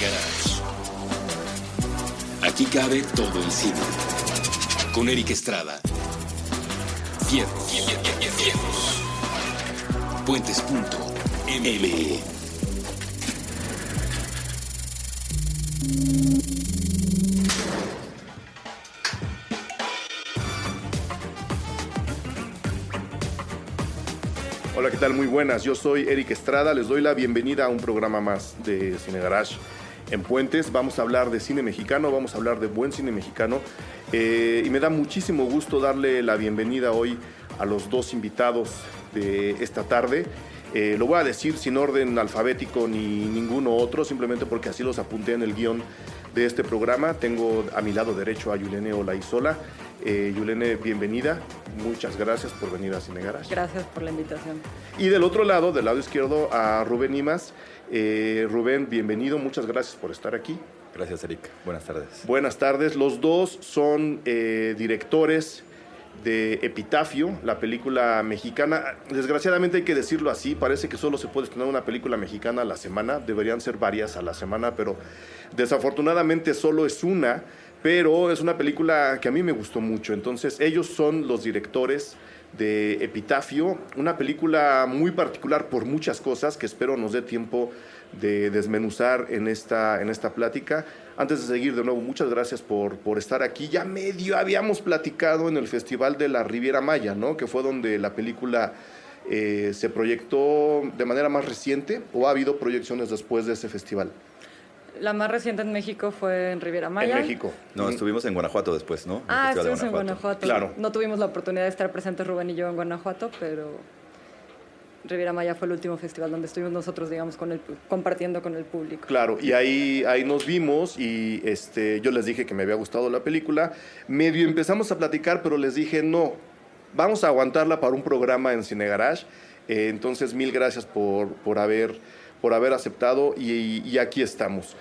Garage. Aquí cabe todo el cine. Con Eric Estrada. Fierros. Puentes.me. Hola, ¿qué tal? Muy buenas. Yo soy Eric Estrada. Les doy la bienvenida a un programa más de Cine Garage en Puentes. Vamos a hablar de cine mexicano, vamos a hablar de buen cine mexicano. Y me da muchísimo gusto darle la bienvenida hoy a los dos invitados de esta tarde. Lo voy a decir sin orden alfabético ni ninguno otro, simplemente porque así los apunté en el guión de este programa. Tengo a mi lado derecho a Yulene Olaizola. Yulene, bienvenida. Muchas gracias por venir a Cine Garage. Gracias por la invitación. Y del otro lado, del lado izquierdo, a Rubén Imas. Rubén, bienvenido. Muchas gracias por estar aquí. Gracias, Eric. Buenas tardes. Buenas tardes. Los dos son directores de Epitafio, la película mexicana. Desgraciadamente hay que decirlo así, parece que solo se puede estrenar una película mexicana a la semana, deberían ser varias a la semana, pero desafortunadamente solo es una, pero es una película que a mí me gustó mucho. Entonces ellos son los directores de Epitafio, una película muy particular por muchas cosas que espero nos dé tiempo de desmenuzar en esta plática. Antes de seguir, de nuevo, muchas gracias por estar aquí. Ya medio habíamos platicado en el Festival de la Riviera Maya, ¿no? Que fue donde la película se proyectó de manera más reciente, ¿o ha habido proyecciones después de ese festival? La más reciente en México fue en Riviera Maya. En México. No, estuvimos en Guanajuato después, ¿no? Estuvimos en Guanajuato. Claro. No tuvimos la oportunidad de estar presentes Rubén y yo en Guanajuato, pero Riviera Maya fue el último festival donde estuvimos nosotros, digamos, compartiendo con el público. Claro, y ahí nos vimos y yo les dije que me había gustado la película. Medio empezamos a platicar, pero les dije, no, vamos a aguantarla para un programa en Cine Garage. Entonces, mil gracias por haber aceptado y aquí estamos.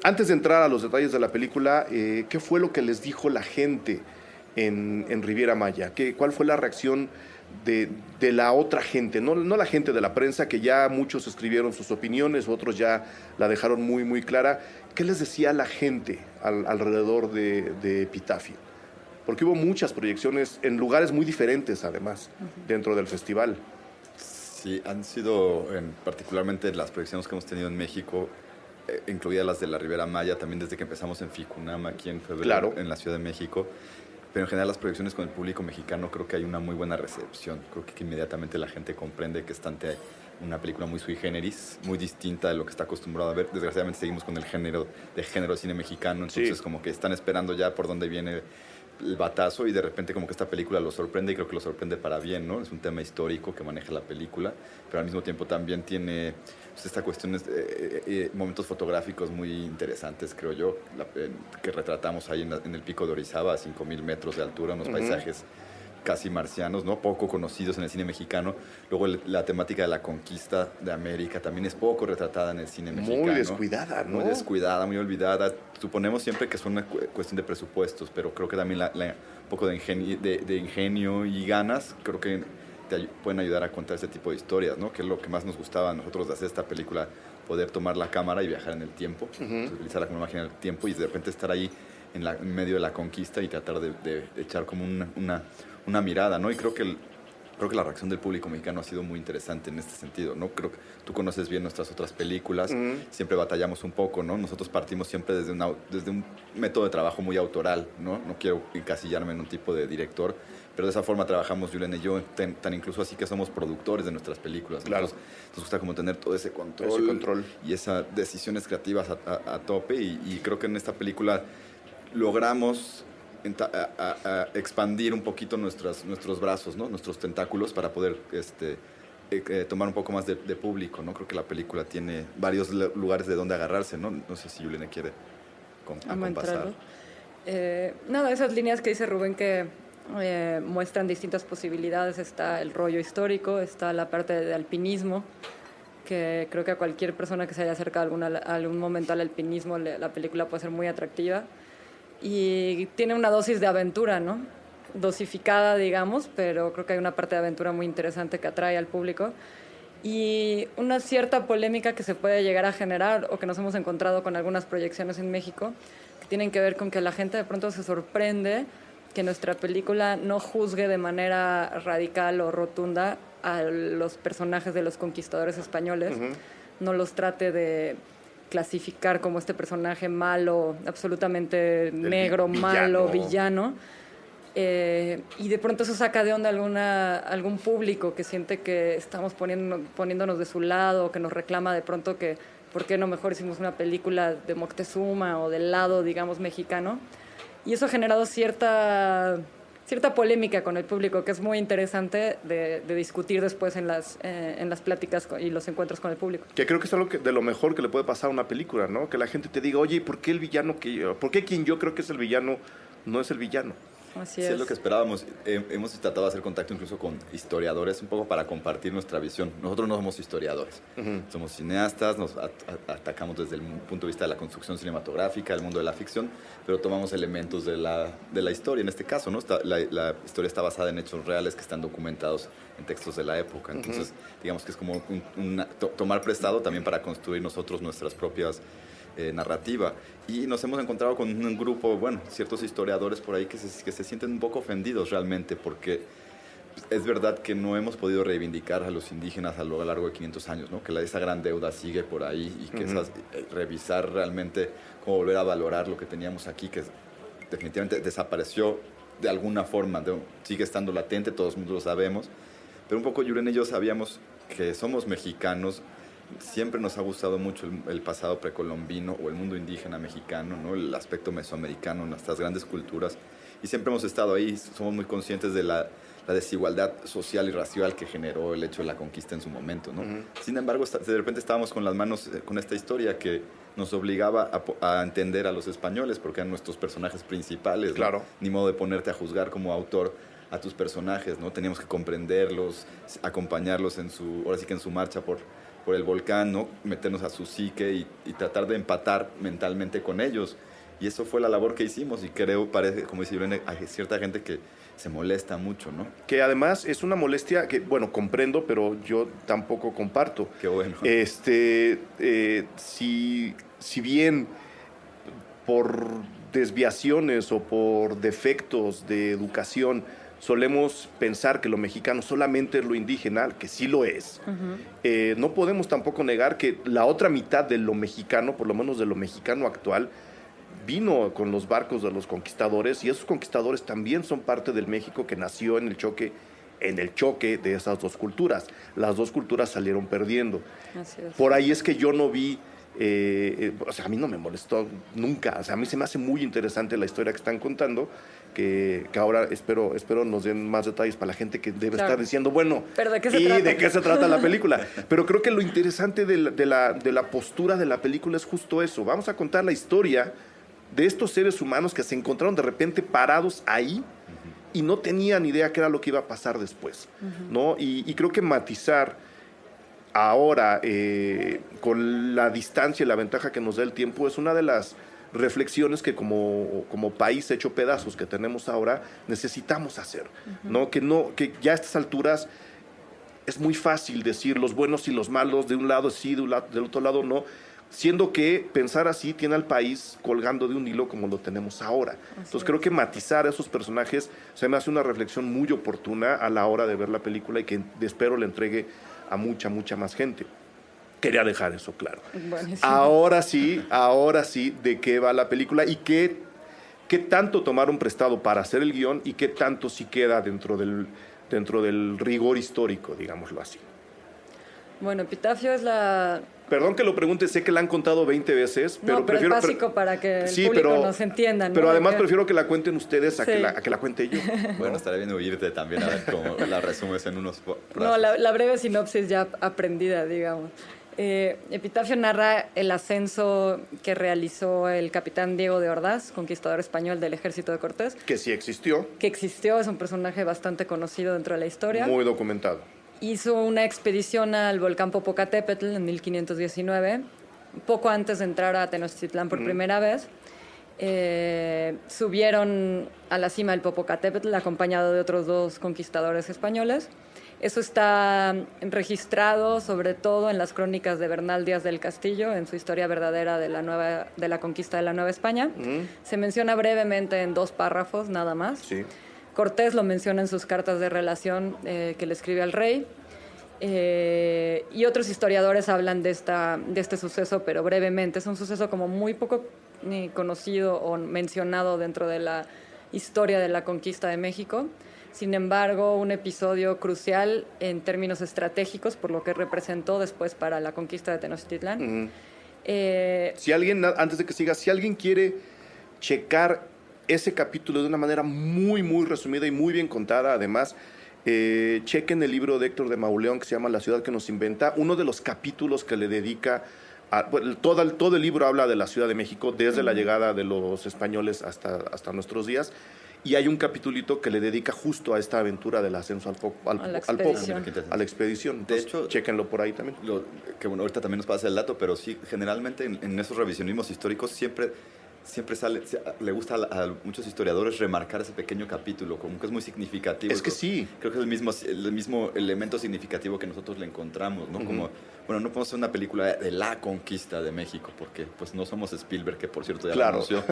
Antes de entrar a los detalles de la película, ¿qué fue lo que les dijo la gente en Riviera Maya? ¿Cuál fue la reacción de la otra gente? No la gente de la prensa, que ya muchos escribieron sus opiniones, otros ya la dejaron muy, muy clara. ¿Qué les decía la gente alrededor de Epitafio? Porque hubo muchas proyecciones en lugares muy diferentes, además, dentro del festival. Sí, han sido particularmente las proyecciones que hemos tenido en México, incluidas las de la Riviera Maya, también desde que empezamos en Ficunam aquí en febrero, claro, en la Ciudad de México. Pero en general las proyecciones con el público mexicano creo que hay una muy buena recepción. Creo que inmediatamente la gente comprende que está ante una película muy sui generis, muy distinta de lo que está acostumbrado a ver. Desgraciadamente seguimos con el género de cine mexicano, entonces como que están esperando ya por dónde viene el batazo y de repente como que esta película los sorprende y creo que los sorprende para bien, ¿no? Es un tema histórico que maneja la película, pero al mismo tiempo también tiene esta cuestión de momentos fotográficos muy interesantes, creo yo, que retratamos ahí en el Pico de Orizaba a 5,000 metros de altura, unos paisajes casi marcianos, ¿no? Poco conocidos en el cine mexicano. Luego la temática de la conquista de América también es poco retratada en el cine mexicano. Muy descuidada, ¿no? Muy descuidada, muy olvidada. Suponemos siempre que es una cuestión de presupuestos, pero creo que también un poco de ingenio y ganas, creo que pueden ayudar a contar ese tipo de historias, ¿no? Que es lo que más nos gustaba a nosotros de hacer esta película, poder tomar la cámara y viajar en el tiempo, utilizarla como máquina del tiempo y de repente estar ahí en medio de la conquista y tratar de echar como una mirada, ¿no? Y creo que la reacción del público mexicano ha sido muy interesante en este sentido, ¿no? Creo que tú conoces bien nuestras otras películas, siempre batallamos un poco, ¿no? Nosotros partimos siempre desde un método de trabajo muy autoral, ¿no? No quiero encasillarme en un tipo de director, pero de esa forma trabajamos Yulene y yo, tan incluso así que somos productores de nuestras películas. Claro. Nos gusta como tener todo ese control. Y esas decisiones creativas a tope y creo que en esta película logramos expandir un poquito nuestros brazos, ¿no? Nuestros tentáculos para poder tomar un poco más de público, ¿no? Creo que la película tiene varios lugares de donde agarrarse, ¿no? No sé si Yulene quiere compasar. Nada, esas líneas que dice Rubén que muestran distintas posibilidades. Está el rollo histórico, está la parte de alpinismo, que creo que a cualquier persona que se haya acercado algún momento al alpinismo la película puede ser muy atractiva. Y tiene una dosis de aventura, ¿no? Dosificada, digamos, pero creo que hay una parte de aventura muy interesante que atrae al público. y una cierta polémica que se puede llegar a generar o que nos hemos encontrado con algunas proyecciones en México que tienen que ver con que la gente de pronto se sorprende que nuestra película no juzgue de manera radical o rotunda a los personajes de los conquistadores españoles, no los trate de clasificar como este personaje malo, absolutamente negro, malo, villano. Y de pronto eso saca de onda algún público que siente que estamos poniéndonos de su lado, que nos reclama de pronto que por qué no mejor hicimos una película de Moctezuma o del lado, digamos, mexicano. Y eso ha generado cierta polémica con el público, que es muy interesante de discutir después en las pláticas y los encuentros con el público. Que creo que es algo de lo mejor que le puede pasar a una película, ¿no? Que la gente te diga, oye, ¿por qué el villano por qué quien yo creo que es el villano no es el villano? Así es lo que esperábamos. Hemos tratado de hacer contacto incluso con historiadores, un poco para compartir nuestra visión. Nosotros no somos historiadores, somos cineastas, nos atacamos desde el punto de vista de la construcción cinematográfica, el mundo de la ficción, pero tomamos elementos de la historia, en este caso, ¿no? La historia está basada en hechos reales que están documentados en textos de la época. Entonces, digamos que es como tomar prestado también para construir nosotros nuestras propias narrativa. Y nos hemos encontrado con un grupo, ciertos historiadores por ahí que se sienten un poco ofendidos realmente, porque es verdad que no hemos podido reivindicar a los indígenas a lo largo de 500 años, ¿no? Que esa gran deuda sigue por ahí y que revisar realmente cómo volver a valorar lo que teníamos aquí, que definitivamente desapareció de alguna forma, sigue estando latente, todos lo sabemos, pero un poco Yuren y yo sabíamos que somos mexicanos. Siempre nos ha gustado mucho el pasado precolombino o el mundo indígena mexicano, ¿no? El aspecto mesoamericano, nuestras grandes culturas. Y siempre hemos estado ahí, somos muy conscientes de la desigualdad social y racial que generó el hecho de la conquista en su momento, ¿no? Sin embargo, de repente estábamos con las manos con esta historia que nos obligaba a entender a los españoles, porque eran nuestros personajes principales, ¿no? Claro. Ni modo de ponerte a juzgar como autor a tus personajes, ¿no? Teníamos que comprenderlos, acompañarlos en su marcha por el volcán, ¿no? Meternos a su psique y tratar de empatar mentalmente con ellos. Y eso fue la labor que hicimos y parece, como dice Irene, hay cierta gente que se molesta mucho, ¿no? Que además es una molestia que, comprendo, pero yo tampoco comparto. Qué bueno. Si bien por desviaciones o por defectos de educación solemos pensar que lo mexicano solamente es lo indígena, que sí lo es, no podemos tampoco negar que la otra mitad de lo mexicano, por lo menos de lo mexicano actual, vino con los barcos de los conquistadores, y esos conquistadores también son parte del México que nació en el choque de esas dos culturas. Las dos culturas salieron perdiendo. Así es. Por ahí es que yo no vi, a mí no me molestó nunca. A mí se me hace muy interesante la historia que están contando, que ahora espero nos den más detalles para la gente que debe estar diciendo, ¿pero de qué se trata? ¿de qué se trata la película? Pero creo que lo interesante de la postura de la película es justo eso. Vamos a contar la historia de estos seres humanos que se encontraron de repente parados ahí y no tenían idea qué era lo que iba a pasar después, ¿no? Y creo que matizar ahora, con la distancia y la ventaja que nos da el tiempo, es una de las reflexiones que como país hecho pedazos que tenemos ahora necesitamos hacer, ¿no? Que ya a estas alturas es muy fácil decir los buenos y los malos, de un lado sí, del otro lado no, siendo que pensar así tiene al país colgando de un hilo como lo tenemos ahora. Entonces creo que matizar a esos personajes se me hace una reflexión muy oportuna a la hora de ver la película y que espero le entregue a mucha más gente. Quería dejar eso claro. Buenísimo. Ahora sí, ¿de qué va la película y qué tanto tomaron prestado para hacer el guión y qué tanto sí queda dentro del rigor histórico, digámoslo así? Bueno, Epitafio es la... Perdón que lo pregunte, sé que la han contado 20 veces, pero prefiero... es básico para que el público nos entienda, ¿no? Pero además prefiero que la cuenten ustedes a que la cuente yo. Bueno, estaría bien oírte también, a ver cómo la resumes en unos frases. No, la breve sinopsis ya aprendida, digamos. Epitafio narra el ascenso que realizó el capitán Diego de Ordaz, conquistador español del ejército de Cortés. Que sí existió. Que existió, es un personaje bastante conocido dentro de la historia. Muy documentado. Hizo una expedición al volcán Popocatépetl en 1519, poco antes de entrar a Tenochtitlán por primera vez. Subieron a la cima del Popocatépetl acompañado de otros 2 conquistadores españoles. Eso está registrado sobre todo en las crónicas de Bernal Díaz del Castillo, en su historia verdadera de la conquista de la Nueva España. Se menciona brevemente en 2 párrafos, nada más. Sí. Cortés lo menciona en sus cartas de relación que le escribe al rey. Y otros historiadores hablan de este suceso, pero brevemente. Es un suceso como muy poco conocido o mencionado dentro de la historia de la conquista de México. Sin embargo, un episodio crucial en términos estratégicos por lo que representó después para la conquista de Tenochtitlán. Si alguien, antes de que siga, si alguien quiere checar ese capítulo de una manera muy, muy resumida y muy bien contada, además, chequen el libro de Héctor de Mauleón que se llama La ciudad que nos inventa. Uno de los capítulos que le dedica bueno, todo el libro habla de la Ciudad de México desde la llegada de los españoles hasta nuestros días. Y hay un capitulito que le dedica justo a esta aventura del ascenso al Popo, a la expedición. Entonces, de hecho, chéquenlo por ahí también. Que bueno, ahorita también nos pasa el dato, pero sí, generalmente en esos revisionismos históricos siempre le gusta a muchos historiadores remarcar ese pequeño capítulo, como que es muy significativo. Es que sí. Creo que es el mismo elemento significativo que nosotros le encontramos, ¿no? Como, bueno, no podemos hacer una película de la conquista de México, porque pues no somos Spielberg, que por cierto ya lo anunció,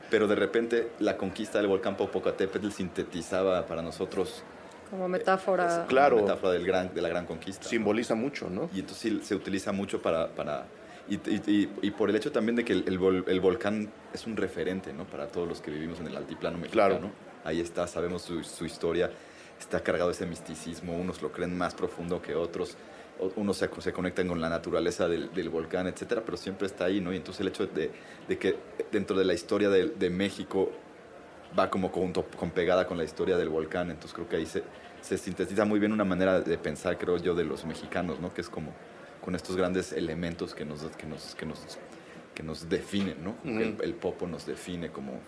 pero de repente la conquista del volcán Popocatépetl sintetizaba para nosotros como metáfora. Claro. Como metáfora de la gran conquista. Simboliza mucho, ¿no? Y entonces sí, se utiliza mucho y por el hecho también de que el volcán es un referente, ¿no? Para todos los que vivimos en el altiplano mexicano. Claro. Ahí está, sabemos su historia, está cargado de ese misticismo, unos lo creen más profundo que otros, unos se conectan con la naturaleza del volcán, etcétera, pero siempre está ahí, ¿no? Y entonces el hecho de que dentro de la historia de México va como con pegada con la historia del volcán, entonces creo que ahí se sintetiza muy bien una manera de pensar, creo yo, de los mexicanos, ¿no? Que es como con estos grandes elementos que nos definen, ¿no? El Popo nos define como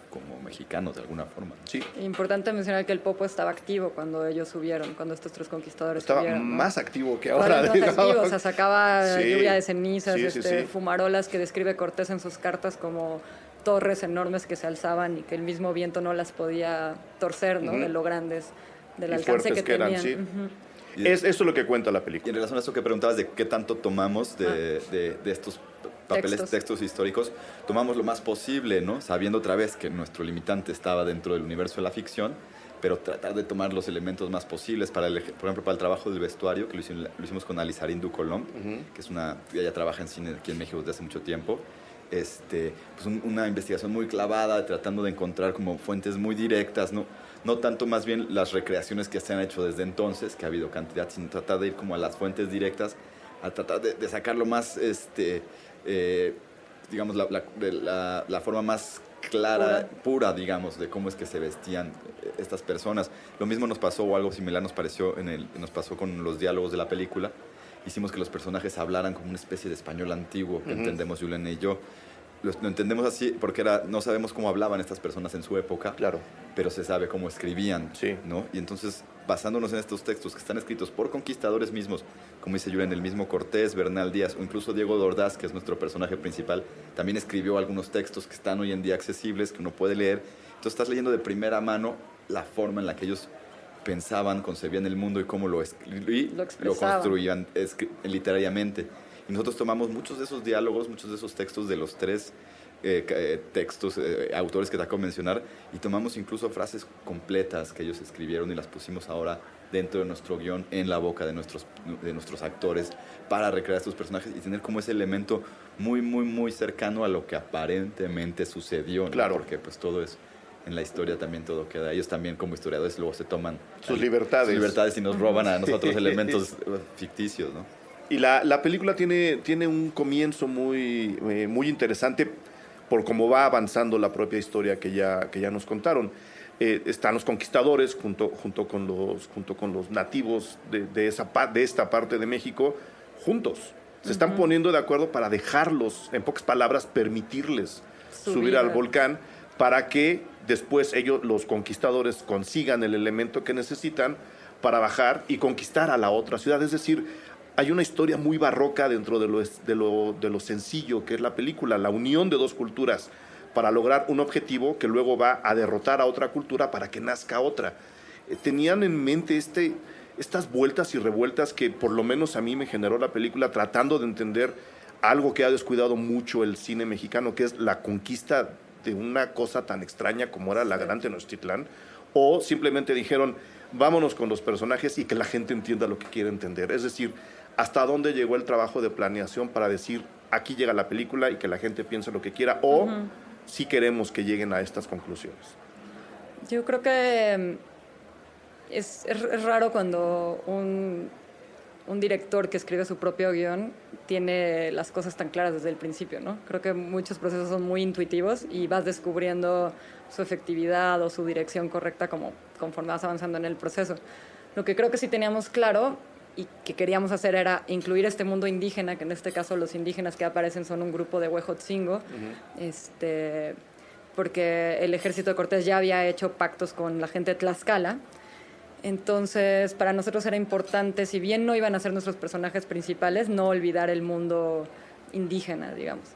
mexicanos de alguna forma, ¿no? Sí. Importante mencionar que el Popo estaba activo cuando ellos subieron, cuando estos 3 conquistadores estaba subieron, ¿no? más activo que ahora. Más activo, o sea, sacaba lluvia de cenizas, sí. fumarolas que describe Cortés en sus cartas como torres enormes que se alzaban y que el mismo viento no las podía torcer, ¿no? De lo grandes, del alcance que tenían. Eran, sí. Eso es lo que cuenta la película. Y en relación a eso que preguntabas de qué tanto tomamos de estos textos históricos, tomamos lo más posible, ¿no? Sabiendo otra vez que nuestro limitante estaba dentro del universo de la ficción, pero tratar de tomar los elementos más posibles, por ejemplo, para el trabajo del vestuario, que lo hicimos con Alizarín Ducolom, que es ella trabaja en cine aquí en México desde hace mucho tiempo. Pues una investigación muy clavada, tratando de encontrar como fuentes muy directas, no tanto más bien las recreaciones que se han hecho desde entonces, que ha habido cantidad, sino tratar de ir como a las fuentes directas, a tratar de sacar lo más, digamos, la forma más clara, pura, digamos, de cómo es que se vestían estas personas. Lo mismo nos pasó, o algo similar nos pasó con los diálogos de la película. Hicimos que los personajes hablaran como una especie de español antiguo, que entendemos Julen y yo. Lo entendemos así porque no sabemos cómo hablaban estas personas en su época, claro, pero se sabe cómo escribían, ¿no? Y entonces, basándonos en estos textos que están escritos por conquistadores mismos, como dice Julen, el mismo Cortés, Bernal Díaz, o incluso Diego de Ordaz, que es nuestro personaje principal, también escribió algunos textos que están hoy en día accesibles, que uno puede leer. Entonces estás leyendo de primera mano la forma en la que ellos pensaban, concebían el mundo y cómo lo construían literariamente. Y nosotros tomamos muchos de esos diálogos, muchos de esos textos de los 3 autores que te acabo de mencionar, y tomamos incluso frases completas que ellos escribieron y las pusimos ahora dentro de nuestro guión, en la boca de nuestros actores, para recrear estos personajes y tener como ese elemento muy, muy, muy cercano a lo que aparentemente sucedió, ¿no? Claro. Porque pues todo es... En la historia también todo queda. Ellos también como historiadores luego se toman sus libertades y nos roban a nosotros elementos ficticios, ¿no? Y la película tiene un comienzo muy interesante por cómo va avanzando la propia historia que ya nos contaron. Están los conquistadores junto con los nativos de esta parte de México juntos. Se están poniendo de acuerdo para dejarlos, en pocas palabras, permitirles subir al volcán para que después los conquistadores, consigan el elemento que necesitan para bajar y conquistar a la otra ciudad. Es decir, hay una historia muy barroca dentro de lo sencillo que es la película, la unión de 2 culturas para lograr un objetivo que luego va a derrotar a otra cultura para que nazca otra. Tenían en mente estas vueltas y revueltas que por lo menos a mí me generó la película, tratando de entender algo que ha descuidado mucho el cine mexicano, que es la conquista de una cosa tan extraña como era la Gran Tenochtitlán, o simplemente dijeron, vámonos con los personajes y que la gente entienda lo que quiere entender. Es decir, hasta dónde llegó el trabajo de planeación para decir, aquí llega la película y que la gente piense lo que quiera, o si queremos que lleguen a estas conclusiones. Yo creo que es raro cuando un director que escribe su propio guión tiene las cosas tan claras desde el principio, ¿no? Creo que muchos procesos son muy intuitivos y vas descubriendo su efectividad o su dirección correcta conforme vas avanzando en el proceso. Lo que creo que sí teníamos claro y que queríamos hacer era incluir este mundo indígena, que en este caso los indígenas que aparecen son un grupo de Huejotzingo, porque el ejército de Cortés ya había hecho pactos con la gente de Tlaxcala. Entonces, para nosotros era importante, si bien no iban a ser nuestros personajes principales, no olvidar el mundo indígena, digamos.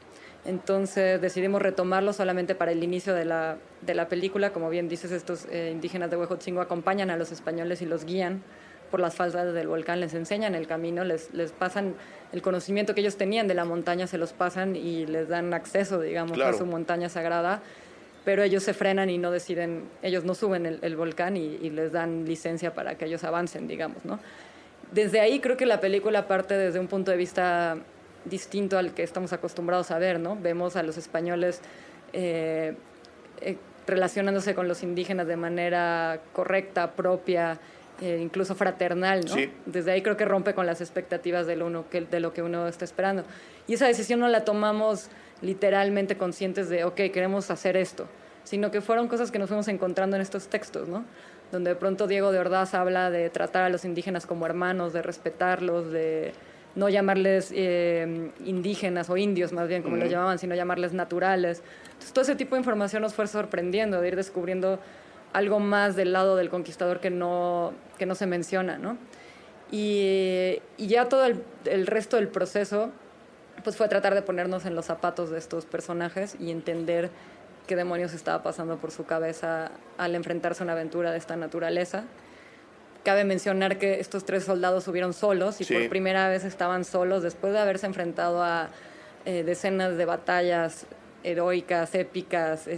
Entonces decidimos retomarlo solamente para el inicio de la película. Como bien dices, estos indígenas de Huejotzingo acompañan a los españoles y los guían por las faldas del volcán, les enseñan el camino, les pasan el conocimiento que ellos tenían de la montaña, se los pasan y les dan acceso, digamos, a su montaña sagrada. Pero ellos se frenan y no deciden, ellos no suben el volcán y les dan licencia para que ellos avancen, digamos, ¿no? Desde ahí creo que la película parte desde un punto de vista distinto al que estamos acostumbrados a ver, ¿no? Vemos a los españoles relacionándose con los indígenas de manera correcta, propia, incluso fraternal, ¿no? Sí. Desde ahí creo que rompe con las expectativas de lo que uno está esperando. Y esa decisión no la tomamos literalmente conscientes de, ok, queremos hacer esto, sino que fueron cosas que nos fuimos encontrando en estos textos, ¿no? Donde de pronto Diego de Ordaz habla de tratar a los indígenas como hermanos, de respetarlos, de no llamarles indígenas o indios más bien como los llamaban, sino llamarles naturales. Entonces todo ese tipo de información nos fue sorprendiendo, de ir descubriendo algo más del lado del conquistador que no se menciona, ¿no? Y ya todo el resto del proceso pues fue tratar de ponernos en los zapatos de estos personajes y entender qué demonios estaba pasando por su cabeza al enfrentarse a una aventura de esta naturaleza. Cabe mencionar que estos 3 soldados subieron solos y por primera vez estaban solos después de haberse enfrentado a decenas de batallas heroicas, épicas,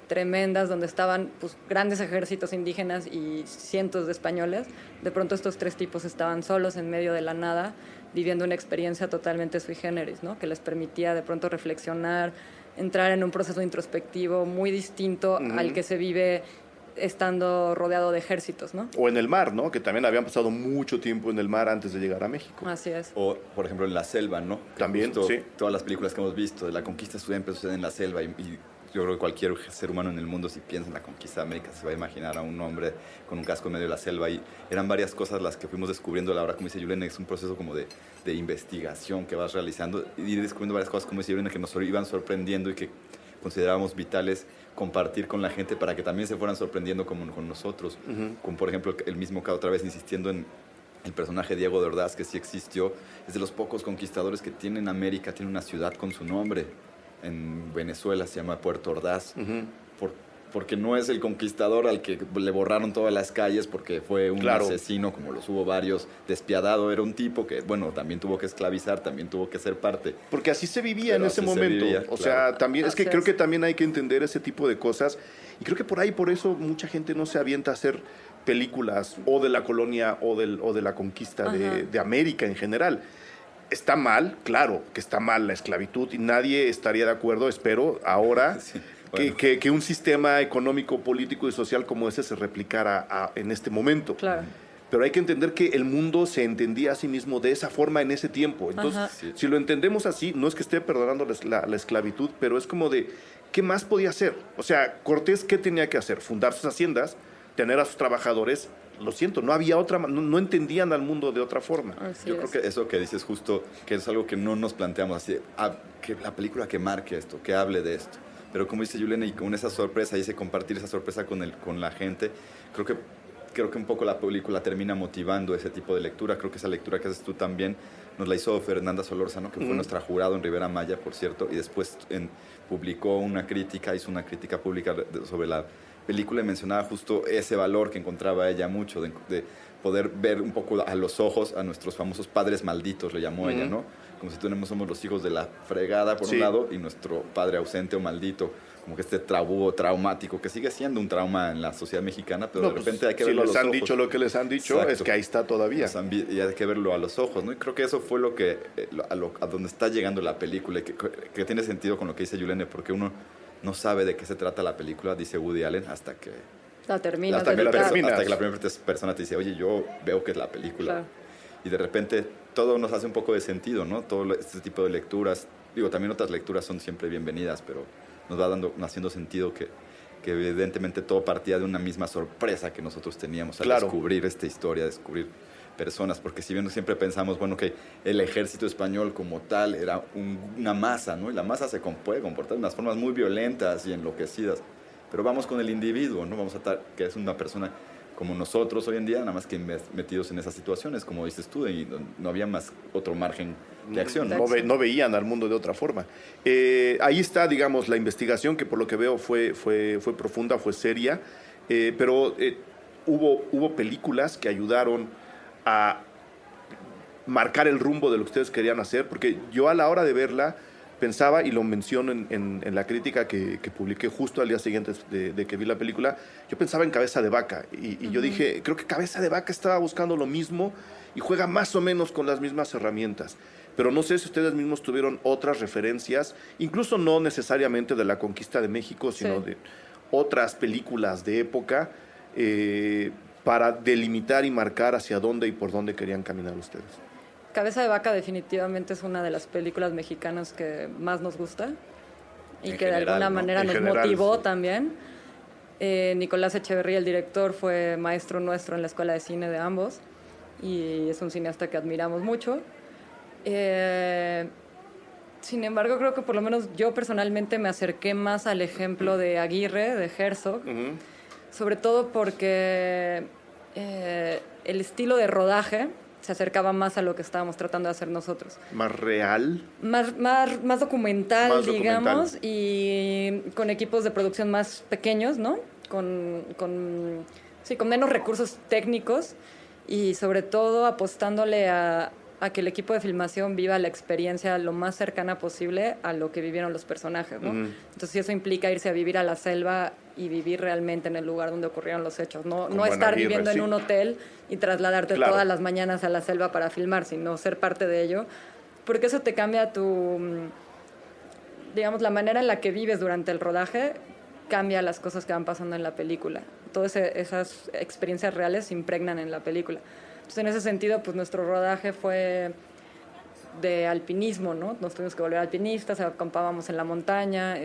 tremendas, donde estaban pues, grandes ejércitos indígenas y cientos de españoles. De pronto estos 3 tipos estaban solos en medio de la nada, viviendo una experiencia totalmente sui generis, ¿no? Que les permitía de pronto reflexionar, entrar en un proceso introspectivo muy distinto al que se vive estando rodeado de ejércitos, ¿no? O en el mar, ¿no? Que también habían pasado mucho tiempo en el mar antes de llegar a México. Así es. O, por ejemplo, en la selva, ¿no? Que también, sí. Todas las películas que hemos visto de la conquista siempre suceden en la selva y yo creo que cualquier ser humano en el mundo, si piensa en la conquista de América, se va a imaginar a un hombre con un casco en medio de la selva. Y eran varias cosas las que fuimos descubriendo a la hora, como dice Yulene, es un proceso como de investigación que vas realizando y ir descubriendo varias cosas, como dice Yulene, que nos iban sorprendiendo y que considerábamos vitales compartir con la gente para que también se fueran sorprendiendo como con nosotros. Como por ejemplo, el mismo caso, otra vez insistiendo en el personaje Diego de Ordaz, que sí existió, es de los pocos conquistadores que tiene en América, tiene una ciudad con su nombre. En Venezuela se llama Puerto Ordaz, porque no es el conquistador al que le borraron todas las calles porque fue un asesino, como los hubo varios, despiadado. Era un tipo que, bueno, también tuvo que esclavizar, también tuvo que ser parte. Porque así se vivía en ese momento. Sea, también es que creo que también hay que entender ese tipo de cosas. Y creo que por eso mucha gente no se avienta a hacer películas o de la colonia o de la conquista de América en general. Está mal, claro que está mal la esclavitud y nadie estaría de acuerdo, espero, ahora que un sistema económico, político y social como ese se replicara en este momento. Claro. Pero hay que entender que el mundo se entendía a sí mismo de esa forma en ese tiempo. Entonces, si lo entendemos así, no es que esté perdonando la esclavitud, pero es como de, ¿qué más podía hacer? O sea, Cortés, ¿qué tenía que hacer? Fundar sus haciendas, tener a sus trabajadores. Lo siento, no había otra, no entendían al mundo de otra forma. Yo creo que eso que dices justo, que es algo que no nos planteamos así, que la película que marque esto, que hable de esto. Pero como dice Yulene, y con esa sorpresa, y ese compartir esa sorpresa con la gente, creo que un poco la película termina motivando ese tipo de lectura. Creo que esa lectura que haces tú también nos la hizo Fernanda Solórzano, que fue nuestra jurado en Rivera Maya, por cierto, y después publicó una crítica, hizo una crítica pública sobre película y mencionaba justo ese valor que encontraba ella mucho, de poder ver un poco a los ojos a nuestros famosos padres malditos, le llamó ella, ¿no? Como si somos los hijos de la fregada, por un lado, y nuestro padre ausente o maldito, como que este tabú traumático, que sigue siendo un trauma en la sociedad mexicana, pero de repente hay que verlo a los ojos. Si les han dicho lo que les han dicho, es que ahí está todavía. Y hay que verlo a los ojos, ¿no? Y creo que eso fue lo que, a donde está llegando la película, y que tiene sentido con lo que dice Yulene, porque uno no sabe de qué se trata la película, dice Woody Allen, hasta que la terminas. Hasta que la primera persona te dice, oye, yo veo que es la película. Claro. Y de repente todo nos hace un poco de sentido, ¿no? Todo este tipo de lecturas, digo, también otras lecturas son siempre bienvenidas, pero nos va haciendo sentido que evidentemente todo partía de una misma sorpresa que nosotros teníamos al descubrir esta historia, descubrir personas, porque si bien siempre pensamos, bueno, que el ejército español como tal era una masa, ¿no? Y la masa se puede comportar de unas formas muy violentas y enloquecidas, pero vamos con el individuo, ¿no? Vamos a estar, que es una persona como nosotros hoy en día, nada más que metidos en esas situaciones, como dices tú, y no había más otro margen de acción. No veían al mundo de otra forma. Ahí está, digamos, la investigación, que por lo que veo fue profunda, fue seria, pero hubo películas que ayudaron a marcar el rumbo de lo que ustedes querían hacer, porque yo a la hora de verla pensaba, y lo menciono en la crítica que publiqué justo al día siguiente de que vi la película, yo pensaba en Cabeza de Vaca, y yo dije, creo que Cabeza de Vaca estaba buscando lo mismo y juega más o menos con las mismas herramientas, pero no sé si ustedes mismos tuvieron otras referencias, incluso no necesariamente de la conquista de México, sino de otras películas de época, para delimitar y marcar hacia dónde y por dónde querían caminar ustedes. Cabeza de Vaca definitivamente es una de las películas mexicanas que más nos gusta y que de alguna manera nos motivó también. Nicolás Echeverría, el director, fue maestro nuestro en la Escuela de Cine de ambos y es un cineasta que admiramos mucho. Sin embargo, creo que por lo menos yo personalmente me acerqué más al ejemplo de Aguirre, de Herzog, sobre todo porque el estilo de rodaje se acercaba más a lo que estábamos tratando de hacer nosotros. ¿Más real? Más documental, digamos, y con equipos de producción más pequeños, ¿no? Con menos recursos técnicos y sobre todo apostándole a que el equipo de filmación viva la experiencia lo más cercana posible a lo que vivieron los personajes, ¿no? Entonces, eso implica irse a vivir a la selva y vivir realmente en el lugar donde ocurrieron los hechos. No estar viviendo en un hotel y trasladarte todas las mañanas a la selva para filmar, sino ser parte de ello. Porque eso te cambia digamos, la manera en la que vives durante el rodaje cambia las cosas que van pasando en la película. Todas esas experiencias reales se impregnan en la película. Entonces, en ese sentido, pues nuestro rodaje fue de alpinismo, ¿no? Nos tuvimos que volver alpinistas, acampábamos en la montaña,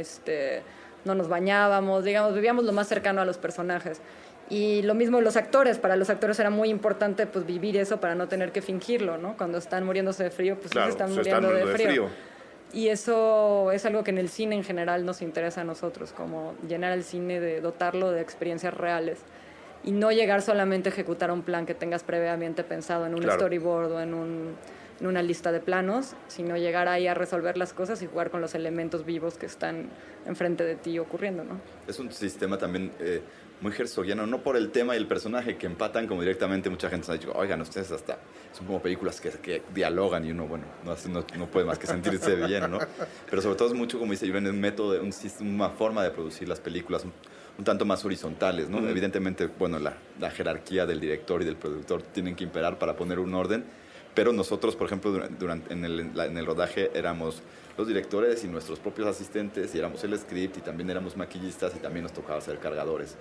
no nos bañábamos, digamos, vivíamos lo más cercano a los personajes. Y lo mismo los actores, para los actores era muy importante pues vivir eso para no tener que fingirlo, ¿no? Cuando están muriéndose de frío, pues claro, se están muriendo de frío. Y eso es algo que en el cine en general nos interesa a nosotros, como llenar el cine, de dotarlo de experiencias reales y no llegar solamente a ejecutar un plan que tengas previamente pensado en un storyboard o en una lista de planos, sino llegar ahí a resolver las cosas y jugar con los elementos vivos que están enfrente de ti ocurriendo, ¿no? Es un sistema también muy herzogiano, no por el tema y el personaje que empatan como directamente. Mucha gente nos ha dicho, oigan, ustedes hasta son como películas que dialogan y uno, bueno, no puede más que sentirse bien, ¿no? Pero sobre todo es mucho, como dice Yuen, un método, una forma de producir las películas un tanto más horizontales, ¿no? Evidentemente, bueno, la jerarquía del director y del productor tienen que imperar para poner un orden, pero nosotros, por ejemplo, en el rodaje éramos los directores y nuestros propios asistentes, y éramos el script, y también éramos maquillistas, y también nos tocaba ser cargadores.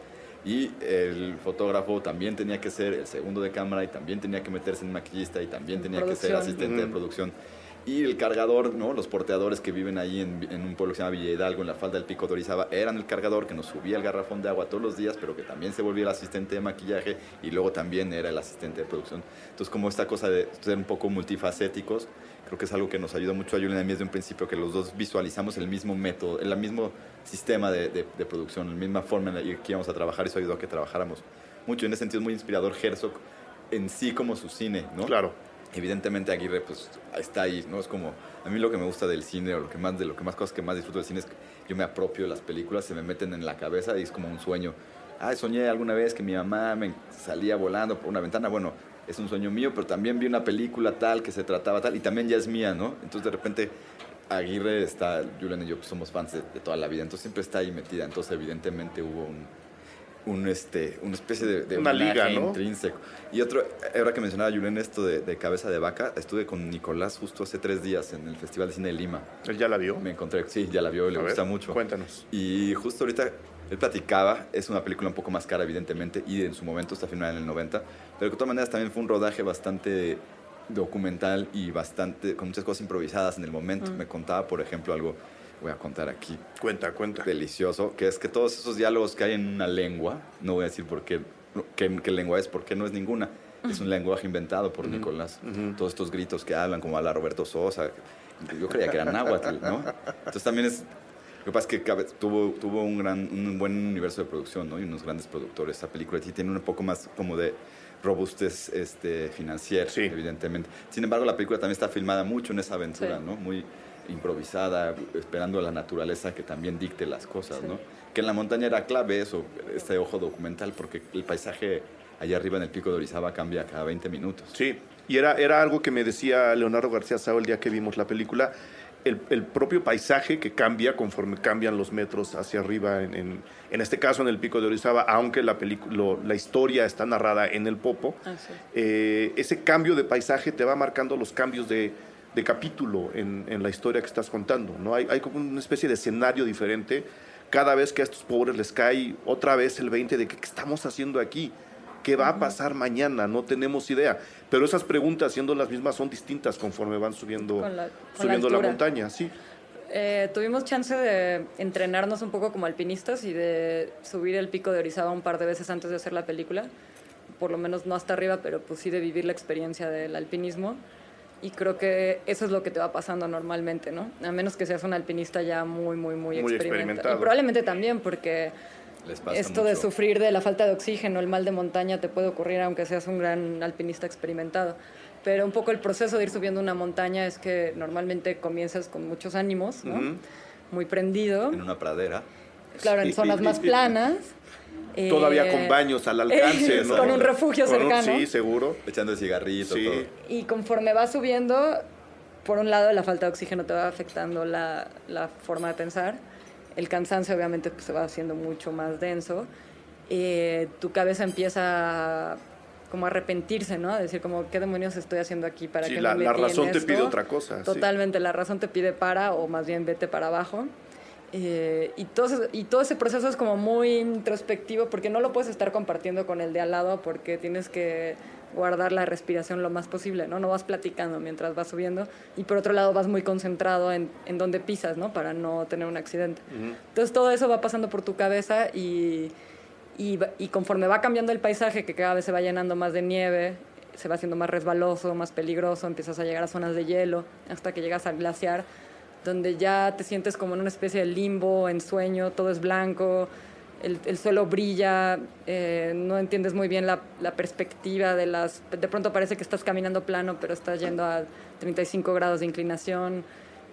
Y el fotógrafo también tenía que ser el segundo de cámara, y también tenía que meterse en maquillista, y también tenía que ser asistente de producción. Y el cargador, ¿no? Los porteadores que viven ahí en un pueblo que se llama Villa Hidalgo, en la falda del Pico de Orizaba, eran el cargador que nos subía el garrafón de agua todos los días, pero que también se volvía el asistente de maquillaje y luego también era el asistente de producción. Entonces, como esta cosa de ser un poco multifacéticos, creo que es algo que nos ayuda mucho a Yulene y a mí desde un principio, que los dos visualizamos el mismo método, el mismo sistema de producción, la misma forma en la que íbamos a trabajar, y eso ayudó a que trabajáramos mucho. En ese sentido es muy inspirador Herzog en sí como su cine, ¿no? Claro. Evidentemente Aguirre pues está ahí, ¿no? Es como, a mí lo que me gusta del cine, o cosas que más disfruto del cine, es que yo me apropio de las películas, se me meten en la cabeza y es como un sueño soñé alguna vez que mi mamá me salía volando por una ventana. Bueno, es un sueño mío, pero también vi una película tal que se trataba tal y también ya es mía, ¿no? Entonces de repente Aguirre está, Julen y yo pues, somos fans de toda la vida, entonces siempre está ahí metida. Entonces evidentemente hubo una especie de una liga, ¿no? Intrínseco. Y otro, ahora que mencionaba Julen esto de Cabeza de Vaca, estuve con Nicolás justo hace 3 días en el Festival de Cine de Lima. ¿Él ya la vio? Me encontré, sí, ya la vio, le gusta mucho. Cuéntanos. Y justo ahorita él platicaba, es una película un poco más cara evidentemente y en su momento está filmada en el 90, pero de todas maneras también fue un rodaje bastante documental y bastante con muchas cosas improvisadas en el momento. Me contaba, por ejemplo, algo, voy a contar aquí. Cuenta. Delicioso, que es que todos esos diálogos que hay en una lengua, no voy a decir por qué lengua es, porque no es ninguna. Es un lenguaje inventado por Nicolás. Todos estos gritos que hablan, como habla Roberto Sosa, yo creía que era náhuatl, ¿no? Entonces también es... Lo que pasa es que tuvo un buen universo de producción, ¿no? Y unos grandes productores. Esta película tiene un poco más como de robustez financiera, sí, evidentemente. Sin embargo, la película también está filmada mucho en esa aventura, sí, ¿no? Muy improvisada, esperando a la naturaleza que también dicte las cosas, sí, ¿no? Que en la montaña era clave eso, este ojo documental, porque el paisaje allá arriba en el Pico de Orizaba cambia cada 20 minutos. Sí, y era algo que me decía Leonardo García Sao el día que vimos la película, el propio paisaje que cambia conforme cambian los metros hacia arriba, en este caso en el Pico de Orizaba, aunque la historia está narrada en el Popo, sí, ese cambio de paisaje te va marcando los cambios de capítulo en la historia que estás contando, ¿no? Hay como una especie de escenario diferente cada vez que a estos pobres les cae otra vez el 20 de que, ¿qué estamos haciendo aquí? ¿Qué va a pasar mañana? No tenemos idea. Pero esas preguntas, siendo las mismas, son distintas conforme van subiendo la montaña. Sí. Tuvimos chance de entrenarnos un poco como alpinistas y de subir el Pico de Orizaba un par de veces antes de hacer la película. Por lo menos no hasta arriba, pero pues sí de vivir la experiencia del alpinismo. Y creo que eso es lo que te va pasando normalmente, ¿no? A menos que seas un alpinista ya muy experimentado. Y probablemente también, porque... Esto de sufrir de la falta de oxígeno, el mal de montaña te puede ocurrir aunque seas un gran alpinista experimentado. Pero un poco el proceso de ir subiendo una montaña es que normalmente comienzas con muchos ánimos, ¿no? Muy prendido. En una pradera. Claro, en zonas más planas. Todavía con baños al alcance, ¿no? Con un refugio cercano. Sí, seguro. Echando el cigarrito, sí, todo. Y conforme vas subiendo, por un lado la falta de oxígeno te va afectando la forma de pensar. El cansancio obviamente pues, se va haciendo mucho más denso. Tu cabeza empieza como a arrepentirse, ¿no? A decir como, ¿qué demonios estoy haciendo aquí? ¿Para qué me metí en esto? La razón te pide otra cosa. Totalmente, sí. La razón te pide o más bien vete para abajo. Y todo ese proceso es como muy introspectivo porque no lo puedes estar compartiendo con el de al lado porque tienes que guardar la respiración lo más posible, ¿no? No vas platicando mientras vas subiendo y por otro lado vas muy concentrado en dónde pisas, ¿no? Para no tener un accidente. Entonces todo eso va pasando por tu cabeza y conforme va cambiando el paisaje, que cada vez se va llenando más de nieve, se va haciendo más resbaloso, más peligroso, empiezas a llegar a zonas de hielo hasta que llegas al glaciar, donde ya te sientes como en una especie de limbo, en sueño, todo es blanco, el suelo brilla, no entiendes muy bien la perspectiva de pronto parece que estás caminando plano, pero estás yendo a 35 grados de inclinación,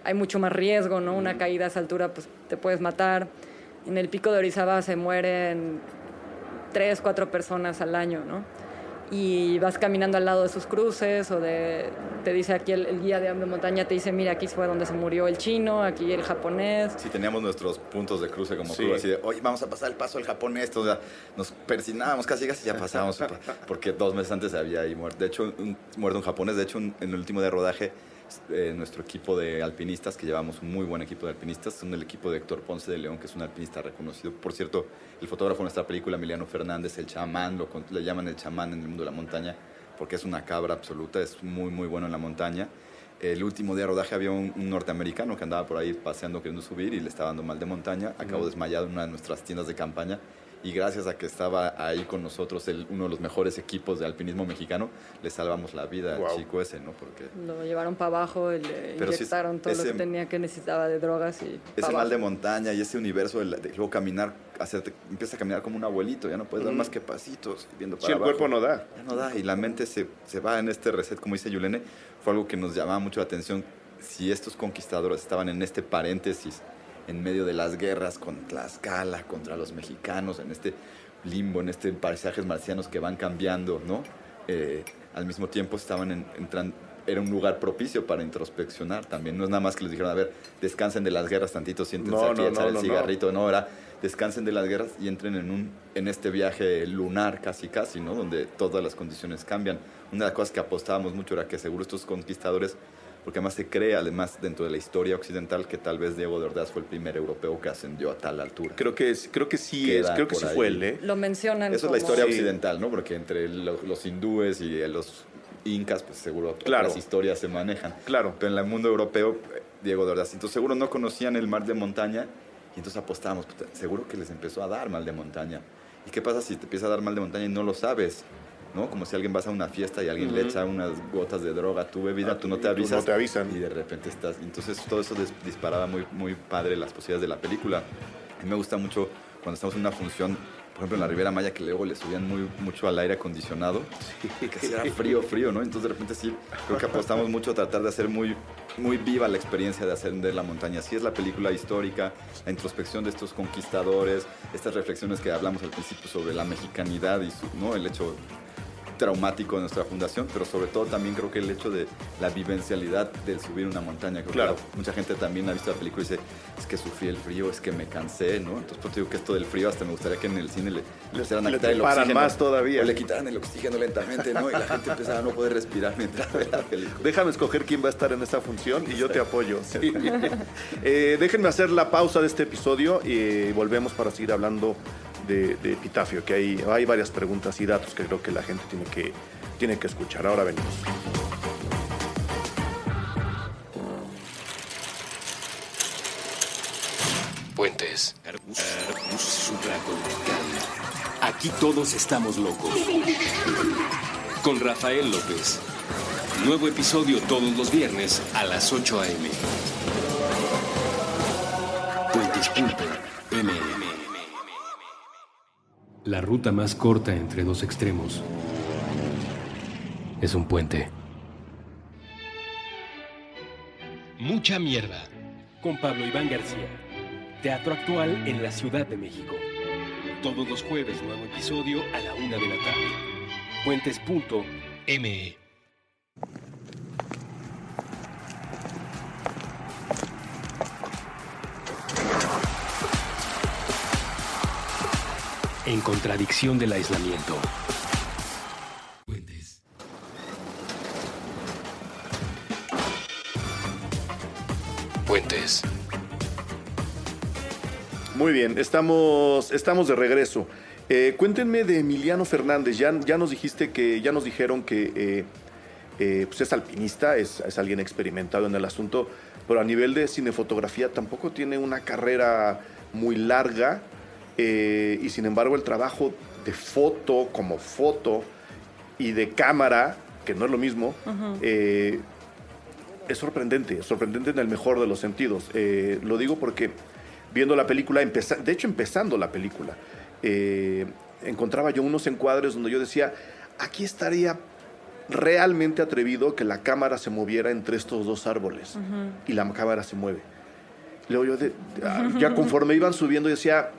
hay mucho más riesgo, ¿no? Una caída a esa altura pues te puedes matar. En el Pico de Orizaba se mueren 3-4 personas al año, ¿no? Y vas caminando al lado de sus cruces te dice aquí el guía de montaña, te dice, mira, aquí fue donde se murió el chino, aquí el japonés. Sí, teníamos nuestros puntos de cruce como club, así de, oye, vamos a pasar el paso del japonés. O sea, nos persinábamos casi ya pasábamos, porque 2 meses antes había ahí muerto. De hecho, muerto un japonés. De hecho, en el último día de rodaje, nuestro equipo de alpinistas, que llevamos un muy buen equipo de alpinistas, son el equipo de Héctor Ponce de León, que es un alpinista reconocido. Por cierto, el fotógrafo de nuestra película, Emiliano Fernández, el chamán, le llaman el chamán en el mundo de la montaña, porque es una cabra absoluta, es muy bueno en la montaña. El último día de rodaje había un norteamericano que andaba por ahí paseando queriendo subir y le estaba dando mal de montaña, acabó desmayado en una de nuestras tiendas de campaña. Y gracias a que estaba ahí con nosotros uno de los mejores equipos de alpinismo mexicano, le salvamos la vida al chico ese, ¿no? Porque lo llevaron para abajo, le inyectaron todo lo que necesitaba de drogas y ese mal de montaña y ese universo de luego caminar, empieza a caminar como un abuelito, ya no puedes dar más que pasitos viendo para abajo. El cuerpo no da. Ya no da y la mente se va en este reset, como dice Yulene. Fue algo que nos llamaba mucho la atención. Si estos conquistadores estaban en este paréntesis en medio de las guerras con Tlaxcala, contra los mexicanos, en este limbo, en este paisajes marcianos que van cambiando, ¿no? Al mismo tiempo estaban entrando, era un lugar propicio para introspeccionar también. No es nada más que les dijeron, a ver, descansen de las guerras tantito, siéntense aquí, echar el cigarrito. No, era descansen de las guerras y entren en este viaje lunar casi, ¿no? Donde todas las condiciones cambian. Una de las cosas que apostábamos mucho era que seguro estos conquistadores, porque además se cree, además dentro de la historia occidental, que tal vez Diego de Ordaz fue el primer europeo que ascendió a tal altura. Creo que sí fue él, ¿eh? Lo mencionan. Eso como... es la historia occidental, ¿no? Porque entre los hindúes y los incas, pues seguro las historias se manejan. Claro. Pero en el mundo europeo, Diego de Ordaz, entonces seguro no conocían el mar de montaña y entonces apostábamos, seguro que les empezó a dar mal de montaña. ¿Y qué pasa si te empieza a dar mal de montaña y no lo sabes? ¿No? Como si alguien vas a una fiesta y alguien le echa unas gotas de droga a tu bebida, tú no te avisas. No te avisan. Y de repente estás... Entonces todo eso disparaba muy, muy padre las posibilidades de la película. A mí me gusta mucho cuando estamos en una función, por ejemplo en la Riviera Maya, que luego le subían mucho al aire acondicionado, que sí era frío, ¿no? Entonces de repente sí, creo que apostamos mucho a tratar de hacer muy, muy viva la experiencia de ascender la montaña. Sí es la película histórica, la introspección de estos conquistadores, estas reflexiones que hablamos al principio sobre la mexicanidad y ¿no? El hecho traumático de nuestra fundación, pero sobre todo también creo que el hecho de la vivencialidad del subir una montaña. Creo que mucha gente también ha visto la película y dice, es que sufrí el frío, es que me cansé, ¿no? Entonces pues, digo que esto del frío hasta me gustaría que en el cine le empezaran a quitar el oxígeno. Más todavía. O le quitaran el oxígeno lentamente, ¿no? Y la gente empezaba a no poder respirar mientras ve la película. Déjame escoger quién va a estar en esta función y yo te apoyo. Sí. Déjenme hacer la pausa de este episodio y volvemos para seguir hablando de Epitafio, que hay varias preguntas y datos que creo que la gente tiene que escuchar. Ahora venimos. Puentes. Aquí todos estamos locos. Con Rafael López. Nuevo episodio todos los viernes a las 8 a.m. Puentes.m. La ruta más corta entre dos extremos es un puente. Mucha mierda. Con Pablo Iván García. Teatro actual en la Ciudad de México. Todos los jueves, nuevo episodio a la 1 de la tarde. Puentes.me. En contradicción del aislamiento. Puentes. Puentes. Muy bien, estamos de regreso. Cuéntenme de Emiliano Fernández. Ya nos dijeron que pues es alpinista, es alguien experimentado en el asunto, pero a nivel de cinefotografía tampoco tiene una carrera muy larga. Y sin embargo el trabajo de foto como foto y de cámara, que no es lo mismo, es sorprendente en el mejor de los sentidos. Lo digo porque viendo la película, empezando la película, encontraba yo unos encuadres donde yo decía, aquí estaría realmente atrevido que la cámara se moviera entre estos dos árboles, y la cámara se mueve. Luego yo, ya conforme iban subiendo, decía,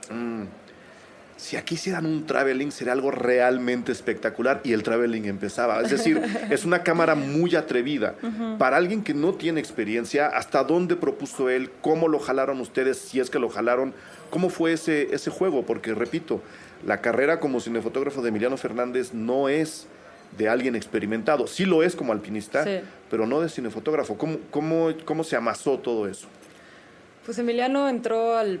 si aquí hicieran un traveling sería algo realmente espectacular, y el traveling empezaba. Es decir, es una cámara muy atrevida. Para alguien que no tiene experiencia, ¿hasta dónde propuso él? ¿Cómo lo jalaron ustedes? Si es que lo jalaron, ¿cómo fue ese juego? Porque, repito, la carrera como cinefotógrafo de Emiliano Fernández no es de alguien experimentado. Sí lo es como alpinista, sí, pero no de cinefotógrafo. ¿Cómo se amasó todo eso? Pues Emiliano entró al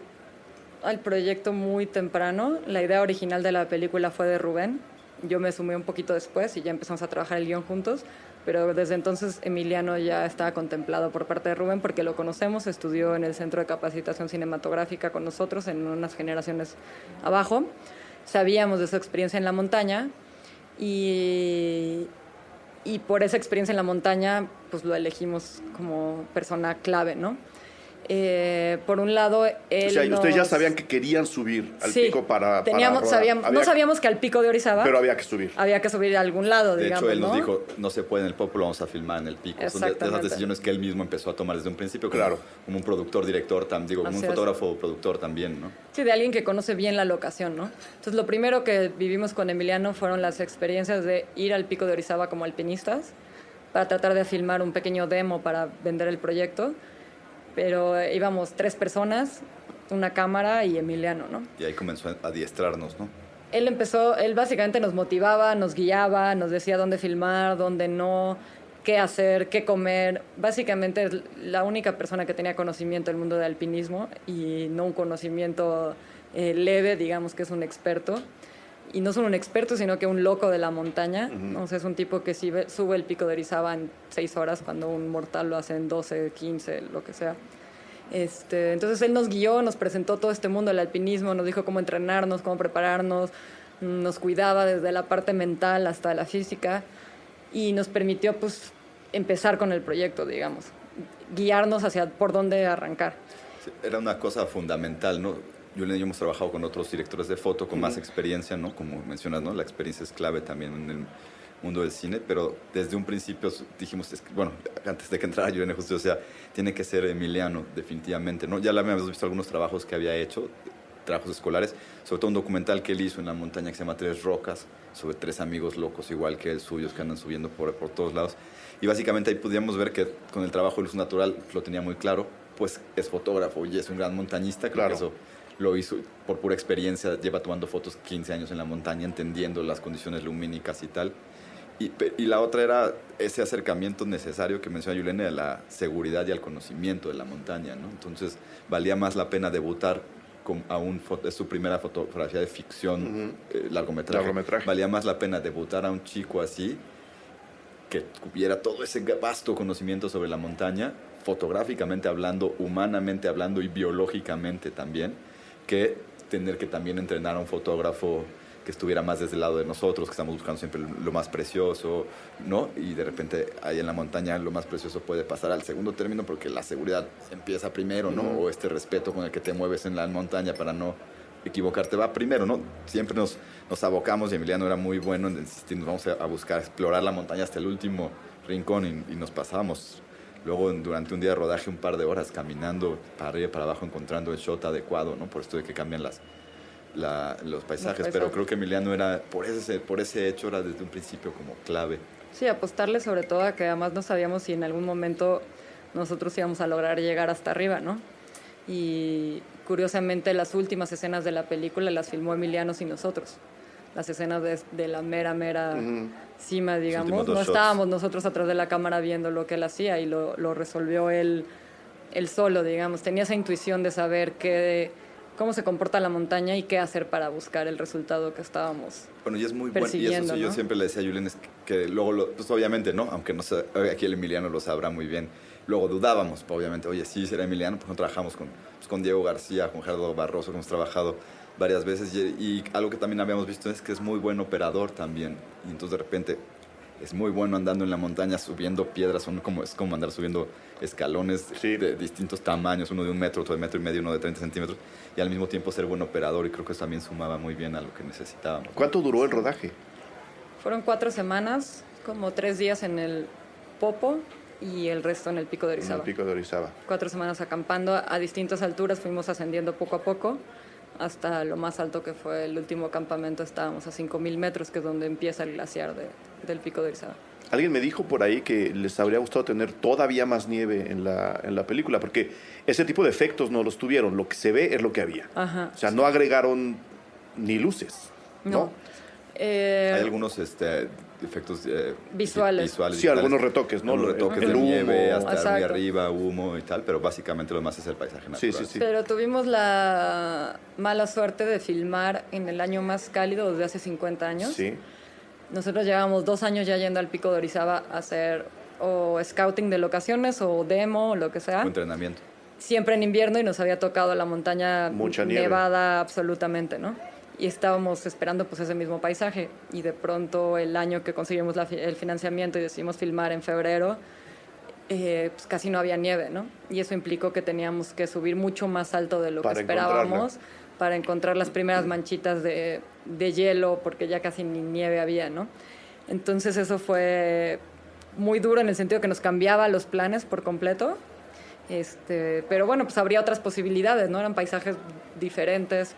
proyecto muy temprano. La idea original de la película fue de Rubén. Yo me sumé un poquito después y ya empezamos a trabajar el guión juntos. Pero desde entonces Emiliano ya estaba contemplado por parte de Rubén porque lo conocemos, estudió en el Centro de Capacitación Cinematográfica con nosotros en unas generaciones abajo. Sabíamos de su experiencia en la montaña y por esa experiencia en la montaña pues lo elegimos como persona clave, ¿no? Por un lado, él O sea, ustedes ya nos- sabían que querían subir al Sí, pico para teníamos, rodar. sabíamos, no sabíamos que al pico de Orizaba Pero había que subir. había que subir a algún lado, De digamos, hecho, él nos ¿no? dijo, no se puede en el pop, lo vamos a filmar en el pico. Son de esas Exactamente. decisiones que él mismo empezó a tomar desde un principio, como, Claro. como un productor, director, como Así un es. fotógrafo, productor también, ¿no? Sí, de alguien que conoce bien la locación, ¿no? Entonces, lo primero que vivimos con Emiliano fueron las experiencias de ir al pico de Orizaba como alpinistas para tratar de filmar un pequeño demo para vender el proyecto. Pero íbamos 3 personas, una cámara y Emiliano, ¿no? Y ahí comenzó a adiestrarnos, ¿no? Él básicamente nos motivaba, nos guiaba, nos decía dónde filmar, dónde no, qué hacer, qué comer. Básicamente es la única persona que tenía conocimiento del mundo del alpinismo y no un conocimiento leve, digamos que es un experto. Y no solo un experto, sino que un loco de la montaña. O sea, es un tipo que sube el pico de Orizaba en 6 horas cuando un mortal lo hace en 12, 15, lo que sea. Entonces él nos guió, nos presentó todo este mundo del alpinismo, nos dijo cómo entrenarnos, cómo prepararnos, nos cuidaba desde la parte mental hasta la física y nos permitió pues empezar con el proyecto, digamos, guiarnos hacia por dónde arrancar. Sí, era una cosa fundamental, ¿no? Julián y yo hemos trabajado con otros directores de foto con más experiencia, ¿no? Como mencionas, ¿no? La experiencia es clave también en el mundo del cine, pero desde un principio dijimos, bueno, antes de que entrara Julián justo, o sea, tiene que ser Emiliano, definitivamente, ¿no? Ya le habíamos visto algunos trabajos que había hecho, trabajos escolares, sobre todo un documental que él hizo en la montaña que se llama Tres Rocas, sobre 3 amigos locos igual que él, suyos, que andan subiendo por todos lados. Y básicamente ahí podíamos ver que con el trabajo de luz natural lo tenía muy claro, pues es fotógrafo y es un gran montañista, creo que eso lo hizo por pura experiencia, lleva tomando fotos 15 años en la montaña, entendiendo las condiciones lumínicas y tal. Y la otra era ese acercamiento necesario que menciona Yulene, de la seguridad y al conocimiento de la montaña, ¿no? Entonces valía más la pena debutar es su primera fotografía de ficción, largometraje. Valía más la pena debutar a un chico así, que tuviera todo ese vasto conocimiento sobre la montaña, fotográficamente hablando, humanamente hablando y biológicamente también, que tener que también entrenar a un fotógrafo que estuviera más desde el lado de nosotros, que estamos buscando siempre lo más precioso, ¿no? Y de repente ahí en la montaña lo más precioso puede pasar al segundo término porque la seguridad empieza primero, ¿no? O este respeto con el que te mueves en la montaña para no equivocarte va primero, ¿no? Siempre nos abocamos, y Emiliano era muy bueno en insistir, nos vamos a buscar explorar la montaña hasta el último rincón y nos pasábamos luego durante un día de rodaje un par de horas caminando para arriba y para abajo encontrando el shot adecuado, ¿no? Por esto de que cambian los paisajes, pero creo que Emiliano era, por ese hecho era desde un principio como clave. Sí, apostarle sobre todo a que además no sabíamos si en algún momento nosotros íbamos a lograr llegar hasta arriba, ¿no? Y curiosamente las últimas escenas de la película las filmó Emiliano sin nosotros. Las escenas de la mera cima, digamos. No estábamos nosotros atrás de la cámara viendo lo que él hacía y lo resolvió él solo, digamos. Tenía esa intuición de saber cómo se comporta la montaña y qué hacer para buscar el resultado que estábamos bueno, y es muy bueno. Y eso sí, yo siempre le decía a Julián, es que luego, pues obviamente, ¿no? Aunque no sé, aquí el Emiliano lo sabrá muy bien. Luego dudábamos, obviamente, oye, sí, será Emiliano, porque no trabajamos con Diego García, con Gerardo Barroso, que hemos trabajado varias veces. Y algo que también habíamos visto es que es muy buen operador también. Y entonces de repente es muy bueno andando en la montaña, subiendo piedras, es como andar subiendo escalones de distintos tamaños, uno de 1 metro, otro de 1,5 metros, uno de 30 centímetros, y al mismo tiempo ser buen operador, y creo que eso también sumaba muy bien a lo que necesitábamos. ¿Cuánto duró el rodaje? Fueron 4 semanas, como 3 días en el Popo y el resto en el Pico de Orizaba. En el Pico de Orizaba. 4 semanas acampando a distintas alturas, fuimos ascendiendo poco a poco, hasta lo más alto que fue el último campamento, estábamos a 5,000 metros, que es donde empieza el glaciar del Pico de Orizaba. Alguien me dijo por ahí que les habría gustado tener todavía más nieve en la película, porque ese tipo de efectos no los tuvieron. Lo que se ve es lo que había. Ajá, o sea, no agregaron ni luces, ¿no? Hay algunos efectos visuales. Sí, algunos retoques, ¿no? Los retoques El de humo. nieve hasta Exacto. muy arriba, humo y tal, pero básicamente lo demás es el paisaje natural. Sí. Pero tuvimos la mala suerte de filmar en el año más cálido desde hace 50 años. Sí. Nosotros llevábamos 2 años ya yendo al Pico de Orizaba a hacer o scouting de locaciones o demo o lo que sea. Un entrenamiento. Siempre en invierno y nos había tocado la montaña Mucha nieve. nevada absolutamente, ¿no? Y estábamos esperando pues ese mismo paisaje y de pronto el año que conseguimos el financiamiento y decidimos filmar en febrero, pues casi no había nieve, ¿no? Y eso implicó que teníamos que subir mucho más alto de lo que Para esperábamos para encontrar las primeras manchitas de hielo, porque ya casi ni nieve había, ¿no? Entonces eso fue muy duro en el sentido que nos cambiaba los planes por completo. Pero bueno, pues habría otras posibilidades, ¿no? Eran paisajes diferentes.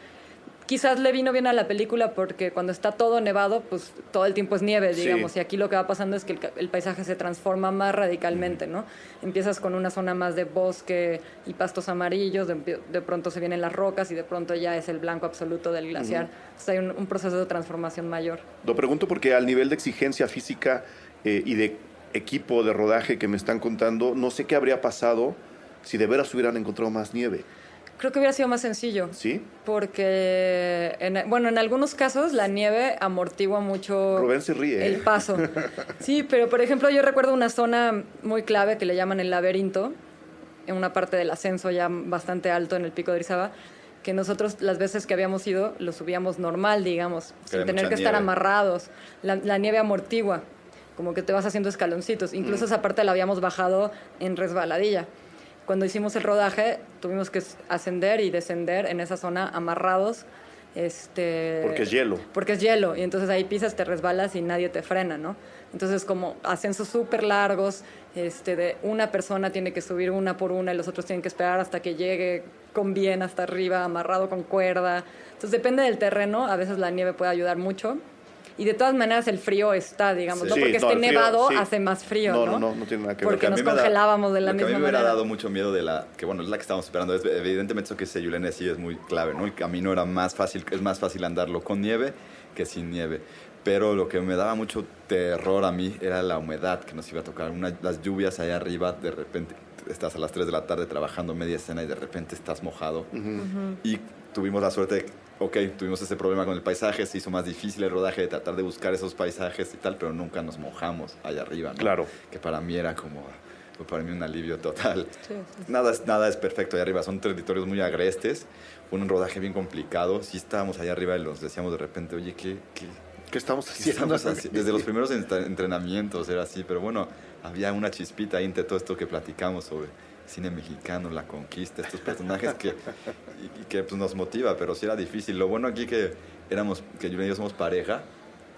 Quizás le vino bien a la película porque cuando está todo nevado, pues todo el tiempo es nieve, digamos. Sí. Y aquí lo que va pasando es que el paisaje se transforma más radicalmente, ¿no? Empiezas con una zona más de bosque y pastos amarillos, de pronto se vienen las rocas y de pronto ya es el blanco absoluto del glaciar. Entonces hay un proceso de transformación mayor. Lo pregunto porque al nivel de exigencia física y de equipo de rodaje que me están contando, no sé qué habría pasado si de veras hubieran encontrado más nieve. Creo que hubiera sido más sencillo. ¿Sí? Porque, en algunos casos la nieve amortigua mucho Rubén se ríe, el paso. Sí, pero por ejemplo yo recuerdo una zona muy clave que le llaman el laberinto, en una parte del ascenso ya bastante alto en el Pico de Orizaba, que nosotros las veces que habíamos ido lo subíamos normal, digamos, sin tener que estar amarrados. La nieve amortigua, como que te vas haciendo escaloncitos. Incluso esa parte la habíamos bajado en resbaladilla. Cuando hicimos el rodaje, tuvimos que ascender y descender en esa zona amarrados. Porque es hielo. Porque es hielo. Y entonces ahí pisas, te resbalas y nadie te frena, ¿no? Entonces, como ascensos súper largos, de una persona tiene que subir una por una y los otros tienen que esperar hasta que llegue con bien hasta arriba, amarrado con cuerda. Entonces, depende del terreno. A veces la nieve puede ayudar mucho. Y de todas maneras el frío está, digamos, Sí. no porque Sí, esté el frío, nevado sí. hace más frío, ¿no? No tiene nada que ver. Porque a nos mí me da- congelábamos de la Lo que a misma mí me hubiera manera. dado mucho miedo que bueno, es la que estamos esperando, evidentemente eso que dice Yulene sí es muy clave, ¿no? El camino era más fácil andarlo con nieve que sin nieve. Pero lo que me daba mucho terror a mí era la humedad que nos iba a tocar. Las lluvias allá arriba, de repente estás a las 3 de la tarde trabajando media escena y de repente estás mojado. Y tuvimos la suerte de tuvimos ese problema con el paisaje, se hizo más difícil el rodaje de tratar de buscar esos paisajes y tal, pero nunca nos mojamos allá arriba, ¿no? Claro. Que para mí era fue para mí un alivio total. Sí. Nada es perfecto allá arriba, son territorios muy agrestes, fue un rodaje bien complicado, sí estábamos allá arriba y nos decíamos de repente, oye, ¿qué estamos Sí, haciendo? desde los primeros entrenamientos era así, pero bueno, había una chispita ahí entre todo esto que platicamos sobre cine mexicano, la conquista, estos personajes que pues, nos motiva, pero sí era difícil. Lo bueno aquí que Yulene y yo somos pareja,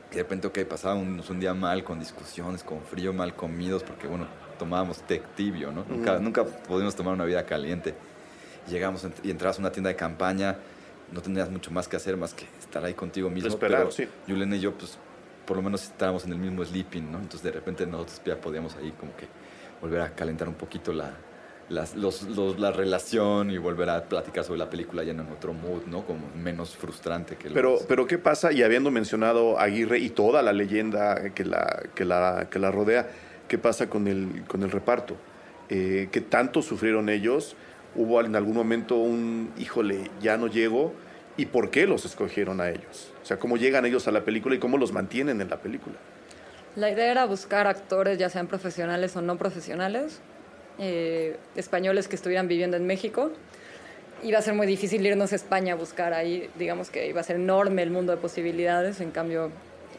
que de repente pasábamos un día mal, con discusiones, con frío, mal comidos, porque bueno, tomábamos té tibio, ¿no? Nunca pudimos tomar una vida caliente. Llegamos y entrabas a una tienda de campaña, no tendrías mucho más que hacer, más que estar ahí contigo mismo. Esperar, pero sí. Yulene y yo, pues, por lo menos estábamos en el mismo sleeping, ¿no? Entonces, de repente nosotros ya podíamos ahí como que volver a calentar un poquito la relación y volver a platicar sobre la película ya en otro mood, ¿no? Como menos frustrante que Pero ¿qué pasa? Y habiendo mencionado a Aguirre y toda la leyenda que la rodea, ¿qué pasa con el reparto? ¿Qué tanto sufrieron ellos? ¿Hubo en algún momento híjole, ya no llego? ¿Y por qué los escogieron a ellos? O sea, ¿cómo llegan ellos a la película y cómo los mantienen en la película? La idea era buscar actores, ya sean profesionales o no profesionales, españoles que estuvieran viviendo en México. Iba a ser muy difícil irnos a España a buscar ahí, digamos que iba a ser enorme el mundo de posibilidades, en cambio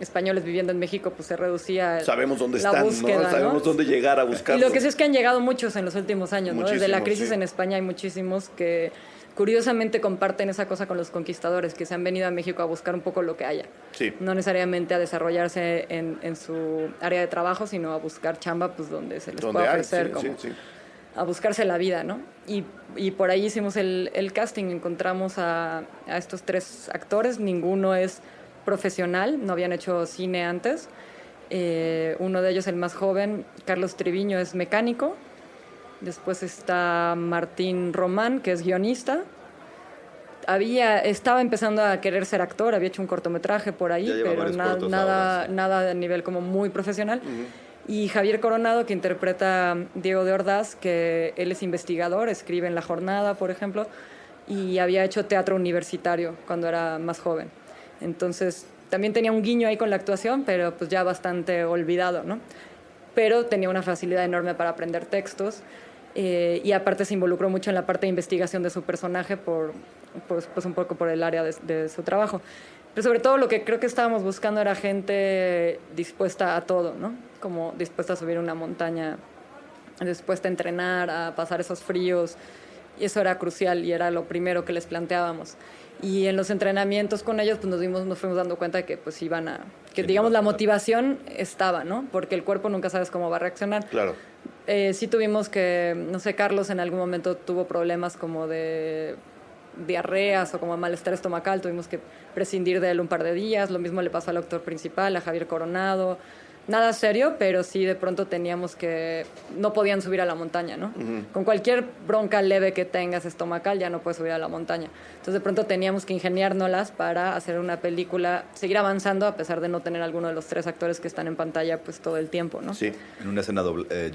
españoles viviendo en México pues se reducía Sabemos dónde la están, búsqueda, ¿no? Sabemos dónde llegar a buscarlos. Y lo que sí es que han llegado muchos en los últimos años, ¿no? Desde la crisis sí. en España hay muchísimos que curiosamente comparten esa cosa con los conquistadores, que se han venido a México a buscar un poco lo que haya. Sí. No necesariamente a desarrollarse en su área de trabajo, sino a buscar chamba pues donde se les pueda ofrecer, sí. a buscarse la vida, ¿no? Y por ahí hicimos el casting, encontramos a estos 3 actores, ninguno es profesional, no habían hecho cine antes. Uno de ellos, el más joven, Carlos Triviño, es mecánico. Después está Martín Román, que es guionista. Estaba empezando a querer ser actor, había hecho un cortometraje por ahí, pero nada a nivel como muy profesional. Y Javier Coronado, que interpreta a Diego de Ordaz, que él es investigador, escribe en La Jornada, por ejemplo, y había hecho teatro universitario cuando era más joven. Entonces, también tenía un guiño ahí con la actuación, pero pues ya bastante olvidado, ¿no? Pero tenía una facilidad enorme para aprender textos y aparte se involucró mucho en la parte de investigación de su personaje pues un poco por el área de su trabajo. Pero sobre todo lo que creo que estábamos buscando era gente dispuesta a todo, ¿no? Como dispuesta a subir una montaña después de entrenar, a pasar esos fríos. Y eso era crucial y era lo primero que les planteábamos. Y en los entrenamientos con ellos pues nos fuimos dando cuenta de que pues que digamos la motivación estaba, ¿no? Porque el cuerpo nunca sabes cómo va a reaccionar. Claro. Sí tuvimos que, no sé, Carlos en algún momento tuvo problemas como de diarreas o como malestar estomacal, tuvimos que prescindir de él un par de días, lo mismo le pasó al actor principal, a Javier Coronado. Nada serio, pero sí de pronto teníamos que... No podían subir a la montaña, ¿no? Con cualquier bronca leve que tengas estomacal ya no puedes subir a la montaña. Entonces de pronto teníamos que ingeniárnoslas para hacer una película, seguir avanzando a pesar de no tener alguno de los 3 actores que están en pantalla pues todo el tiempo, ¿no? Sí. En una escena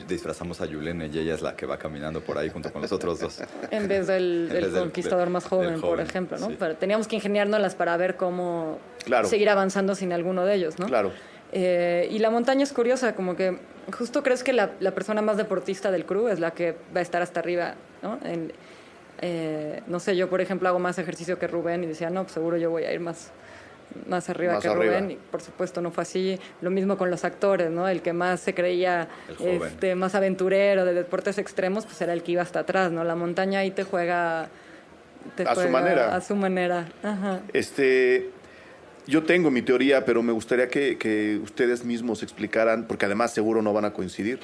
disfrazamos a Yulene y ella es la que va caminando por ahí junto con los otros 2. En vez del conquistador más joven, por ejemplo, ¿no? Sí. Pero teníamos que ingeniárnoslas para ver cómo Claro. seguir avanzando sin alguno de ellos, ¿no? Claro. Y la montaña es curiosa, como que justo crees que la persona más deportista del crew es la que va a estar hasta arriba, ¿no? No sé, yo por ejemplo hago más ejercicio que Rubén y decía, no, pues seguro yo voy a ir más arriba Más que arriba. Rubén, y por supuesto no fue así. Lo mismo con los actores, ¿no? El que más se creía más aventurero de deportes extremos, pues era el que iba hasta atrás, ¿no? La montaña ahí te juega Su manera. A su manera. Ajá. Yo tengo mi teoría, pero me gustaría que ustedes mismos explicaran, porque además seguro no van a coincidir,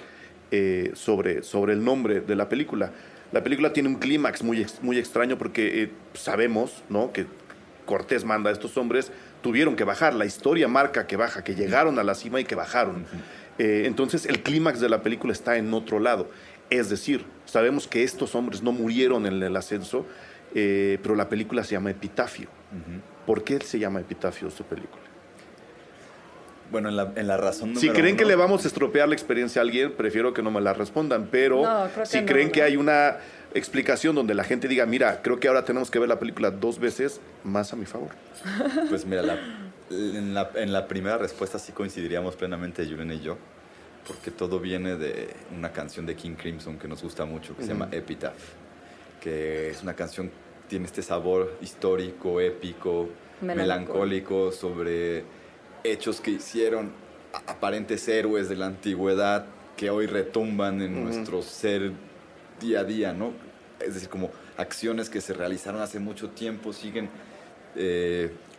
sobre el nombre de la película. La película tiene un clímax muy extraño porque sabemos, ¿no?, que Cortés manda a estos hombres, tuvieron que bajar. La historia marca que baja, que llegaron a la cima y que bajaron. Entonces el clímax de la película está en otro lado. Es decir, sabemos que estos hombres no murieron en el ascenso, pero la película se llama Epitafio. ¿Por qué se llama Epitafio su película? Bueno, en la razón Si número creen que uno- le vamos a estropear la experiencia a alguien, prefiero que no me la respondan, pero No, creo que si no, creen no. que hay una explicación donde la gente diga, mira, creo que ahora tenemos que ver la película 2 veces, más a mi favor. Pues mira, en la primera respuesta sí coincidiríamos plenamente Yulene y yo, porque todo viene de una canción de King Crimson que nos gusta mucho, que se llama Epitaph, que es una canción, tiene este sabor histórico, épico, melancólico sobre hechos que hicieron aparentes héroes de la antigüedad que hoy retumban en nuestro ser día a día, ¿no? Es decir, como acciones que se realizaron hace mucho tiempo siguen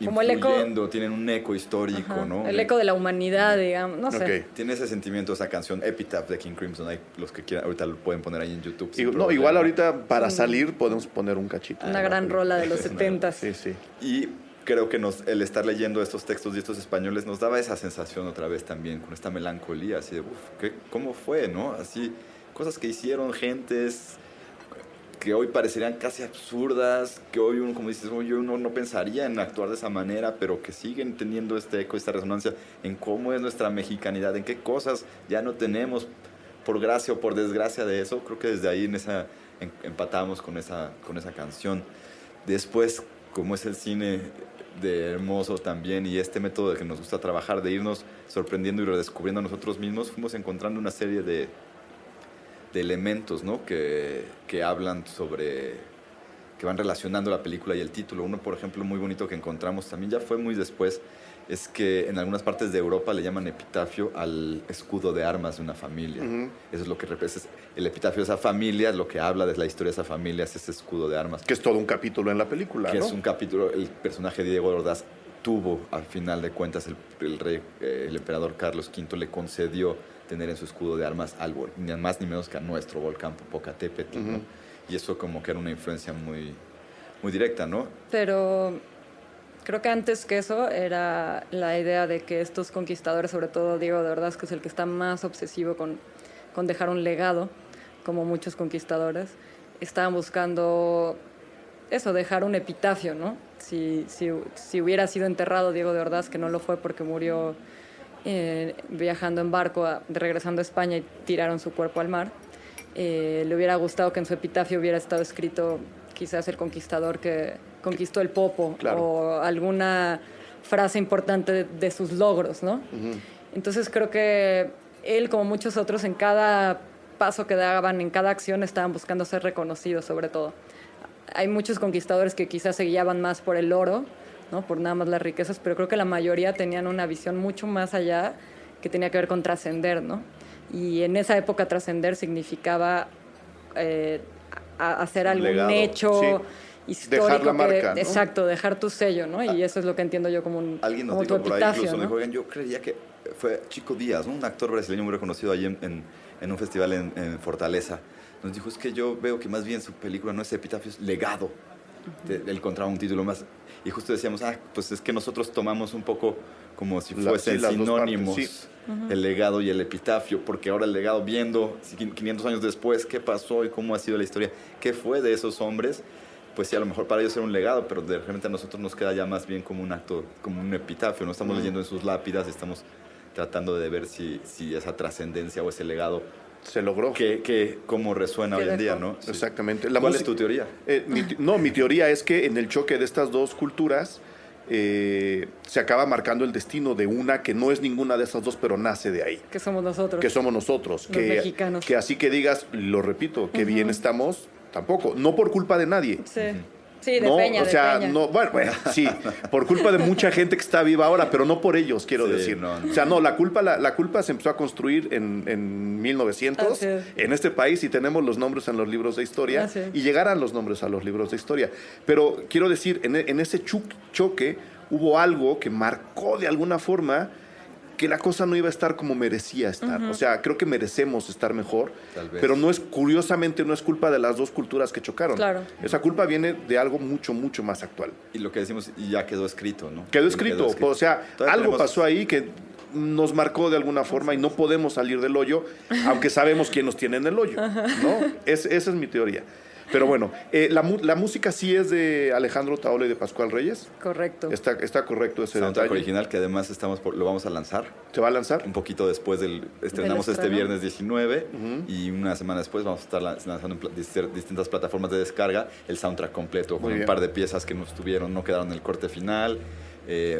Como el eco- influyendo, tienen un eco histórico, Ajá. ¿no? El eco de la humanidad, digamos, no sé. Ok. Tiene ese sentimiento esa canción Epitaph de King Crimson. Hay los que quieran, ahorita lo pueden poner ahí en YouTube. sin No, problema. igual ahorita para salir podemos poner un cachito. Una gran rola de los 70s. Sí, sí. Y creo que el estar leyendo estos textos y estos españoles nos daba esa sensación otra vez también, con esta melancolía, así de, ¿cómo fue, no? Así, cosas que hicieron gentes que hoy parecerían casi absurdas, que hoy uno, como dices, hoy uno no pensaría en actuar de esa manera, pero que siguen teniendo este eco, esta resonancia en cómo es nuestra mexicanidad, en qué cosas ya no tenemos, por gracia o por desgracia de eso. Creo que desde ahí empatamos con esa canción. Después, como es el cine de hermoso también y este método de que nos gusta trabajar, de irnos sorprendiendo y redescubriendo a nosotros mismos, fuimos encontrando una serie de elementos, ¿no?, que hablan sobre, que van relacionando la película y el título. Uno, por ejemplo, muy bonito que encontramos también, ya fue muy después, es que en algunas partes de Europa le llaman epitafio al escudo de armas de una familia. Eso es lo que representa. El epitafio de esa familia, lo que habla de la historia de esa familia, es ese escudo de armas. Que es todo un capítulo en la película, Que ¿no? es un capítulo, el personaje de Diego Ordaz tuvo, al final de cuentas, el rey, el emperador Carlos V le concedió tener en su escudo de armas algo, ni más ni menos que a nuestro volcán Popocatépetl, ¿no? Y eso como que era una influencia muy, muy directa, ¿no? Pero creo que antes que eso era la idea de que estos conquistadores, sobre todo Diego de Ordaz, que es el que está más obsesivo con dejar un legado, como muchos conquistadores, estaban buscando eso, dejar un epitafio, ¿no? Si hubiera sido enterrado Diego de Ordaz, que no lo fue porque murió viajando en barco, regresando a España y tiraron su cuerpo al mar, le hubiera gustado que en su epitafio hubiera estado escrito quizás el conquistador que conquistó el Popo, claro, o alguna frase importante de sus logros, ¿no? Entonces creo que él, como muchos otros, en cada paso que daban, en cada acción, estaban buscando ser reconocidos, sobre todo. Hay muchos conquistadores que quizás se guiaban más por el oro, ¿no?, por nada más las riquezas, pero creo que la mayoría tenían una visión mucho más allá que tenía que ver con trascender, ¿no? Y en esa época trascender significaba hacer algún legado, hecho histórico. Dejar la marca, ¿no? Exacto, dejar tu sello, ¿no? Y eso es lo que entiendo yo como Alguien nos como tu dijo por ahí, epitafio, incluso, ¿no? dijo, "Oigan, yo creería que fue Chico Díaz, ¿no? Un actor brasileño muy reconocido ahí en un festival en Fortaleza. Nos dijo, es que yo veo que más bien su película no es epitafio, es legado. Él encontraba un título más. Y justo decíamos, pues es que nosotros tomamos un poco como si fuesen las dos sinónimos partes, el legado y el epitafio, porque ahora el legado, viendo 500 años después qué pasó y cómo ha sido la historia, qué fue de esos hombres, pues sí, a lo mejor para ellos era un legado, pero de repente a nosotros nos queda ya más bien como un acto, como un epitafio, no estamos leyendo en sus lápidas, estamos tratando de ver si esa trascendencia o ese legado Se logró. cómo resuena ¿Qué hoy en día, dejó? ¿no? Sí. Exactamente. ¿Cuál es tu teoría? Mi teoría es que en el choque de estas dos culturas se acaba marcando el destino de una que no es ninguna de esas dos, pero nace de ahí. Que somos nosotros. Que somos nosotros. Los mexicanos. Que así que digas, lo repito, que bien estamos, tampoco. No por culpa de nadie. Sí. Sí, de No, Peña, o sea, de Peña. no, bueno, sí, por culpa de mucha gente que está viva ahora, pero no por ellos, quiero Sí, decir. no. O sea, no, la culpa se empezó a construir en 1900 Así es. en este país y tenemos los nombres en los libros de historia Así es. y llegarán los nombres a los libros de historia. Pero quiero decir, en ese choque hubo algo que marcó de alguna forma que la cosa no iba a estar como merecía estar. O sea, creo que merecemos estar mejor, Tal vez. pero curiosamente no es culpa de las dos culturas que chocaron. Claro. Esa culpa viene de algo mucho, mucho más actual. Y lo que decimos, y ya quedó escrito, ¿no? Quedó escrito. O sea, Todavía algo tenemos- pasó ahí que nos marcó de alguna forma y no podemos salir del hoyo, aunque sabemos quién nos tiene en el hoyo, ¿no? Esa es mi teoría. Pero bueno, la música sí es de Alejandro Taola y de Pascual Reyes. Correcto. Está correcto ese Soundtrack detalle. original que además lo vamos a lanzar ¿Se va a lanzar? un poquito después estrenamos este estreno. viernes 19 y una semana después vamos a estar lanzando en distintas plataformas de descarga el soundtrack completo Muy con un bien. par de piezas que no quedaron en el corte final,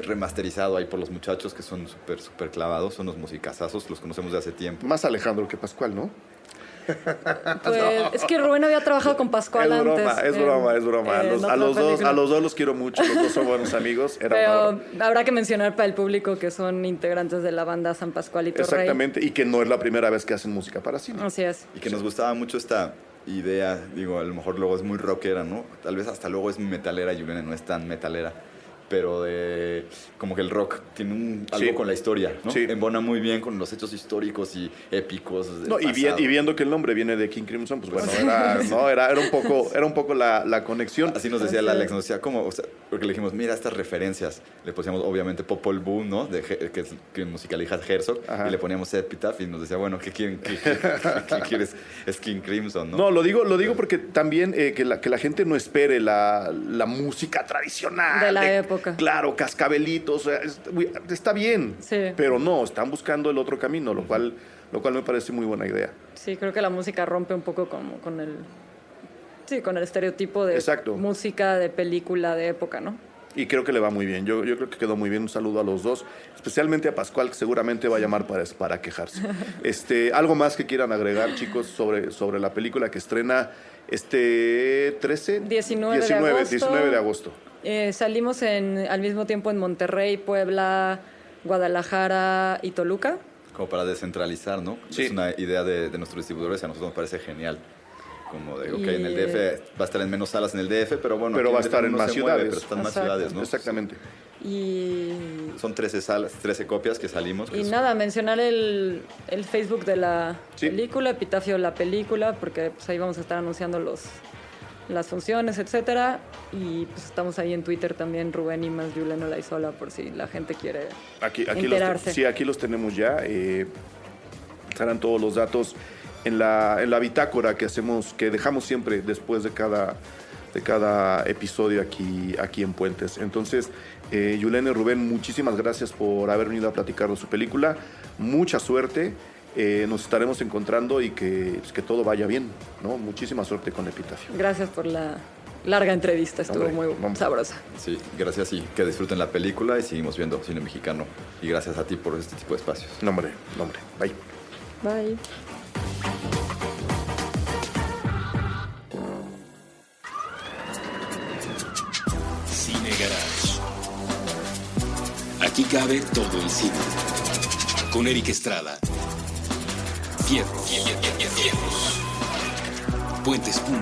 remasterizado ahí por los muchachos que son súper clavados, son unos musicazazos, los conocemos de hace tiempo. Más Alejandro que Pascual, ¿no? Pues, es que Rubén había trabajado con Pascual Es broma, antes. es broma. A los dos los quiero mucho, los dos son buenos amigos. Era un honor. Pero habrá que mencionar para el público que son integrantes de la banda San Pascualito Rey. Exactamente, y que no es la primera vez que hacen música para cine. Así es. Y que nos gustaba mucho esta idea, digo, a lo mejor luego es muy rockera, ¿no? Tal vez hasta luego es metalera, Juliana no es tan metalera, pero como que el rock tiene algo Sí. con la historia, ¿no? Sí. Embona muy bien con los hechos históricos y épicos del No, y pasado. viendo que el nombre viene de King Crimson, pues bueno, era un poco la conexión. Así nos decía el Alex, nos decía, ¿cómo? O sea, porque le dijimos, mira estas referencias. Le pusimos, obviamente, Popol Vuh, ¿no? Que musicaliza Herzog. Ajá. Y le poníamos Epitaph y nos decía, bueno, ¿qué quieren? ¿Qué quieres? Es King Crimson, ¿no? No, lo digo porque también que la gente no espere la música tradicional. De la época. Claro, cascabelitos, o sea, está bien, Sí. pero no, están buscando el otro camino, lo cual me parece muy buena idea. Sí, creo que la música rompe un poco con el estereotipo de Exacto. música, de película, de época, ¿no? Y creo que le va muy bien. Yo creo que quedó muy bien. Un saludo a los dos, especialmente a Pascual, que seguramente va a llamar para quejarse. ¿Algo más que quieran agregar, chicos, sobre la película que estrena este 13? 19 de agosto. Salimos al mismo tiempo en Monterrey, Puebla, Guadalajara y Toluca. Como para descentralizar, ¿no? Sí. Es una idea de nuestros distribuidores y a nosotros nos parece genial. Como de, ok, Y- en el DF va a estar en menos salas en el DF, pero bueno. Pero aquí va a estar en no más se mueve, ciudades. pero están en más Exacto. ciudades, ¿no? Exactamente. Y Son 13 salas, 13 copias que salimos. Y nada, mencionar el Facebook de la Sí. película, Epitafio la película, porque pues ahí vamos a estar anunciando las funciones, etcétera. Y pues estamos ahí en Twitter también, Rubén y más Julen Olaizola, por si la gente quiere Aquí enterarse. aquí los tenemos ya. Estarán todos los datos en la bitácora que dejamos siempre después de cada episodio aquí en Puentes. Entonces, Yulene, Rubén, muchísimas gracias por haber venido a platicar de su película. Mucha suerte. Nos estaremos encontrando y que todo vaya bien, ¿no? Muchísima suerte con Epitafio. Gracias por la larga entrevista, estuvo Hombre, muy vamos. sabrosa. Sí, gracias y que disfruten la película y seguimos viendo cine mexicano. Y gracias a ti por este tipo de espacios. No, hombre. Bye. Bye. Cine Garage. Aquí cabe todo el cine. Con Eric Estrada. Fierros. Puentes.me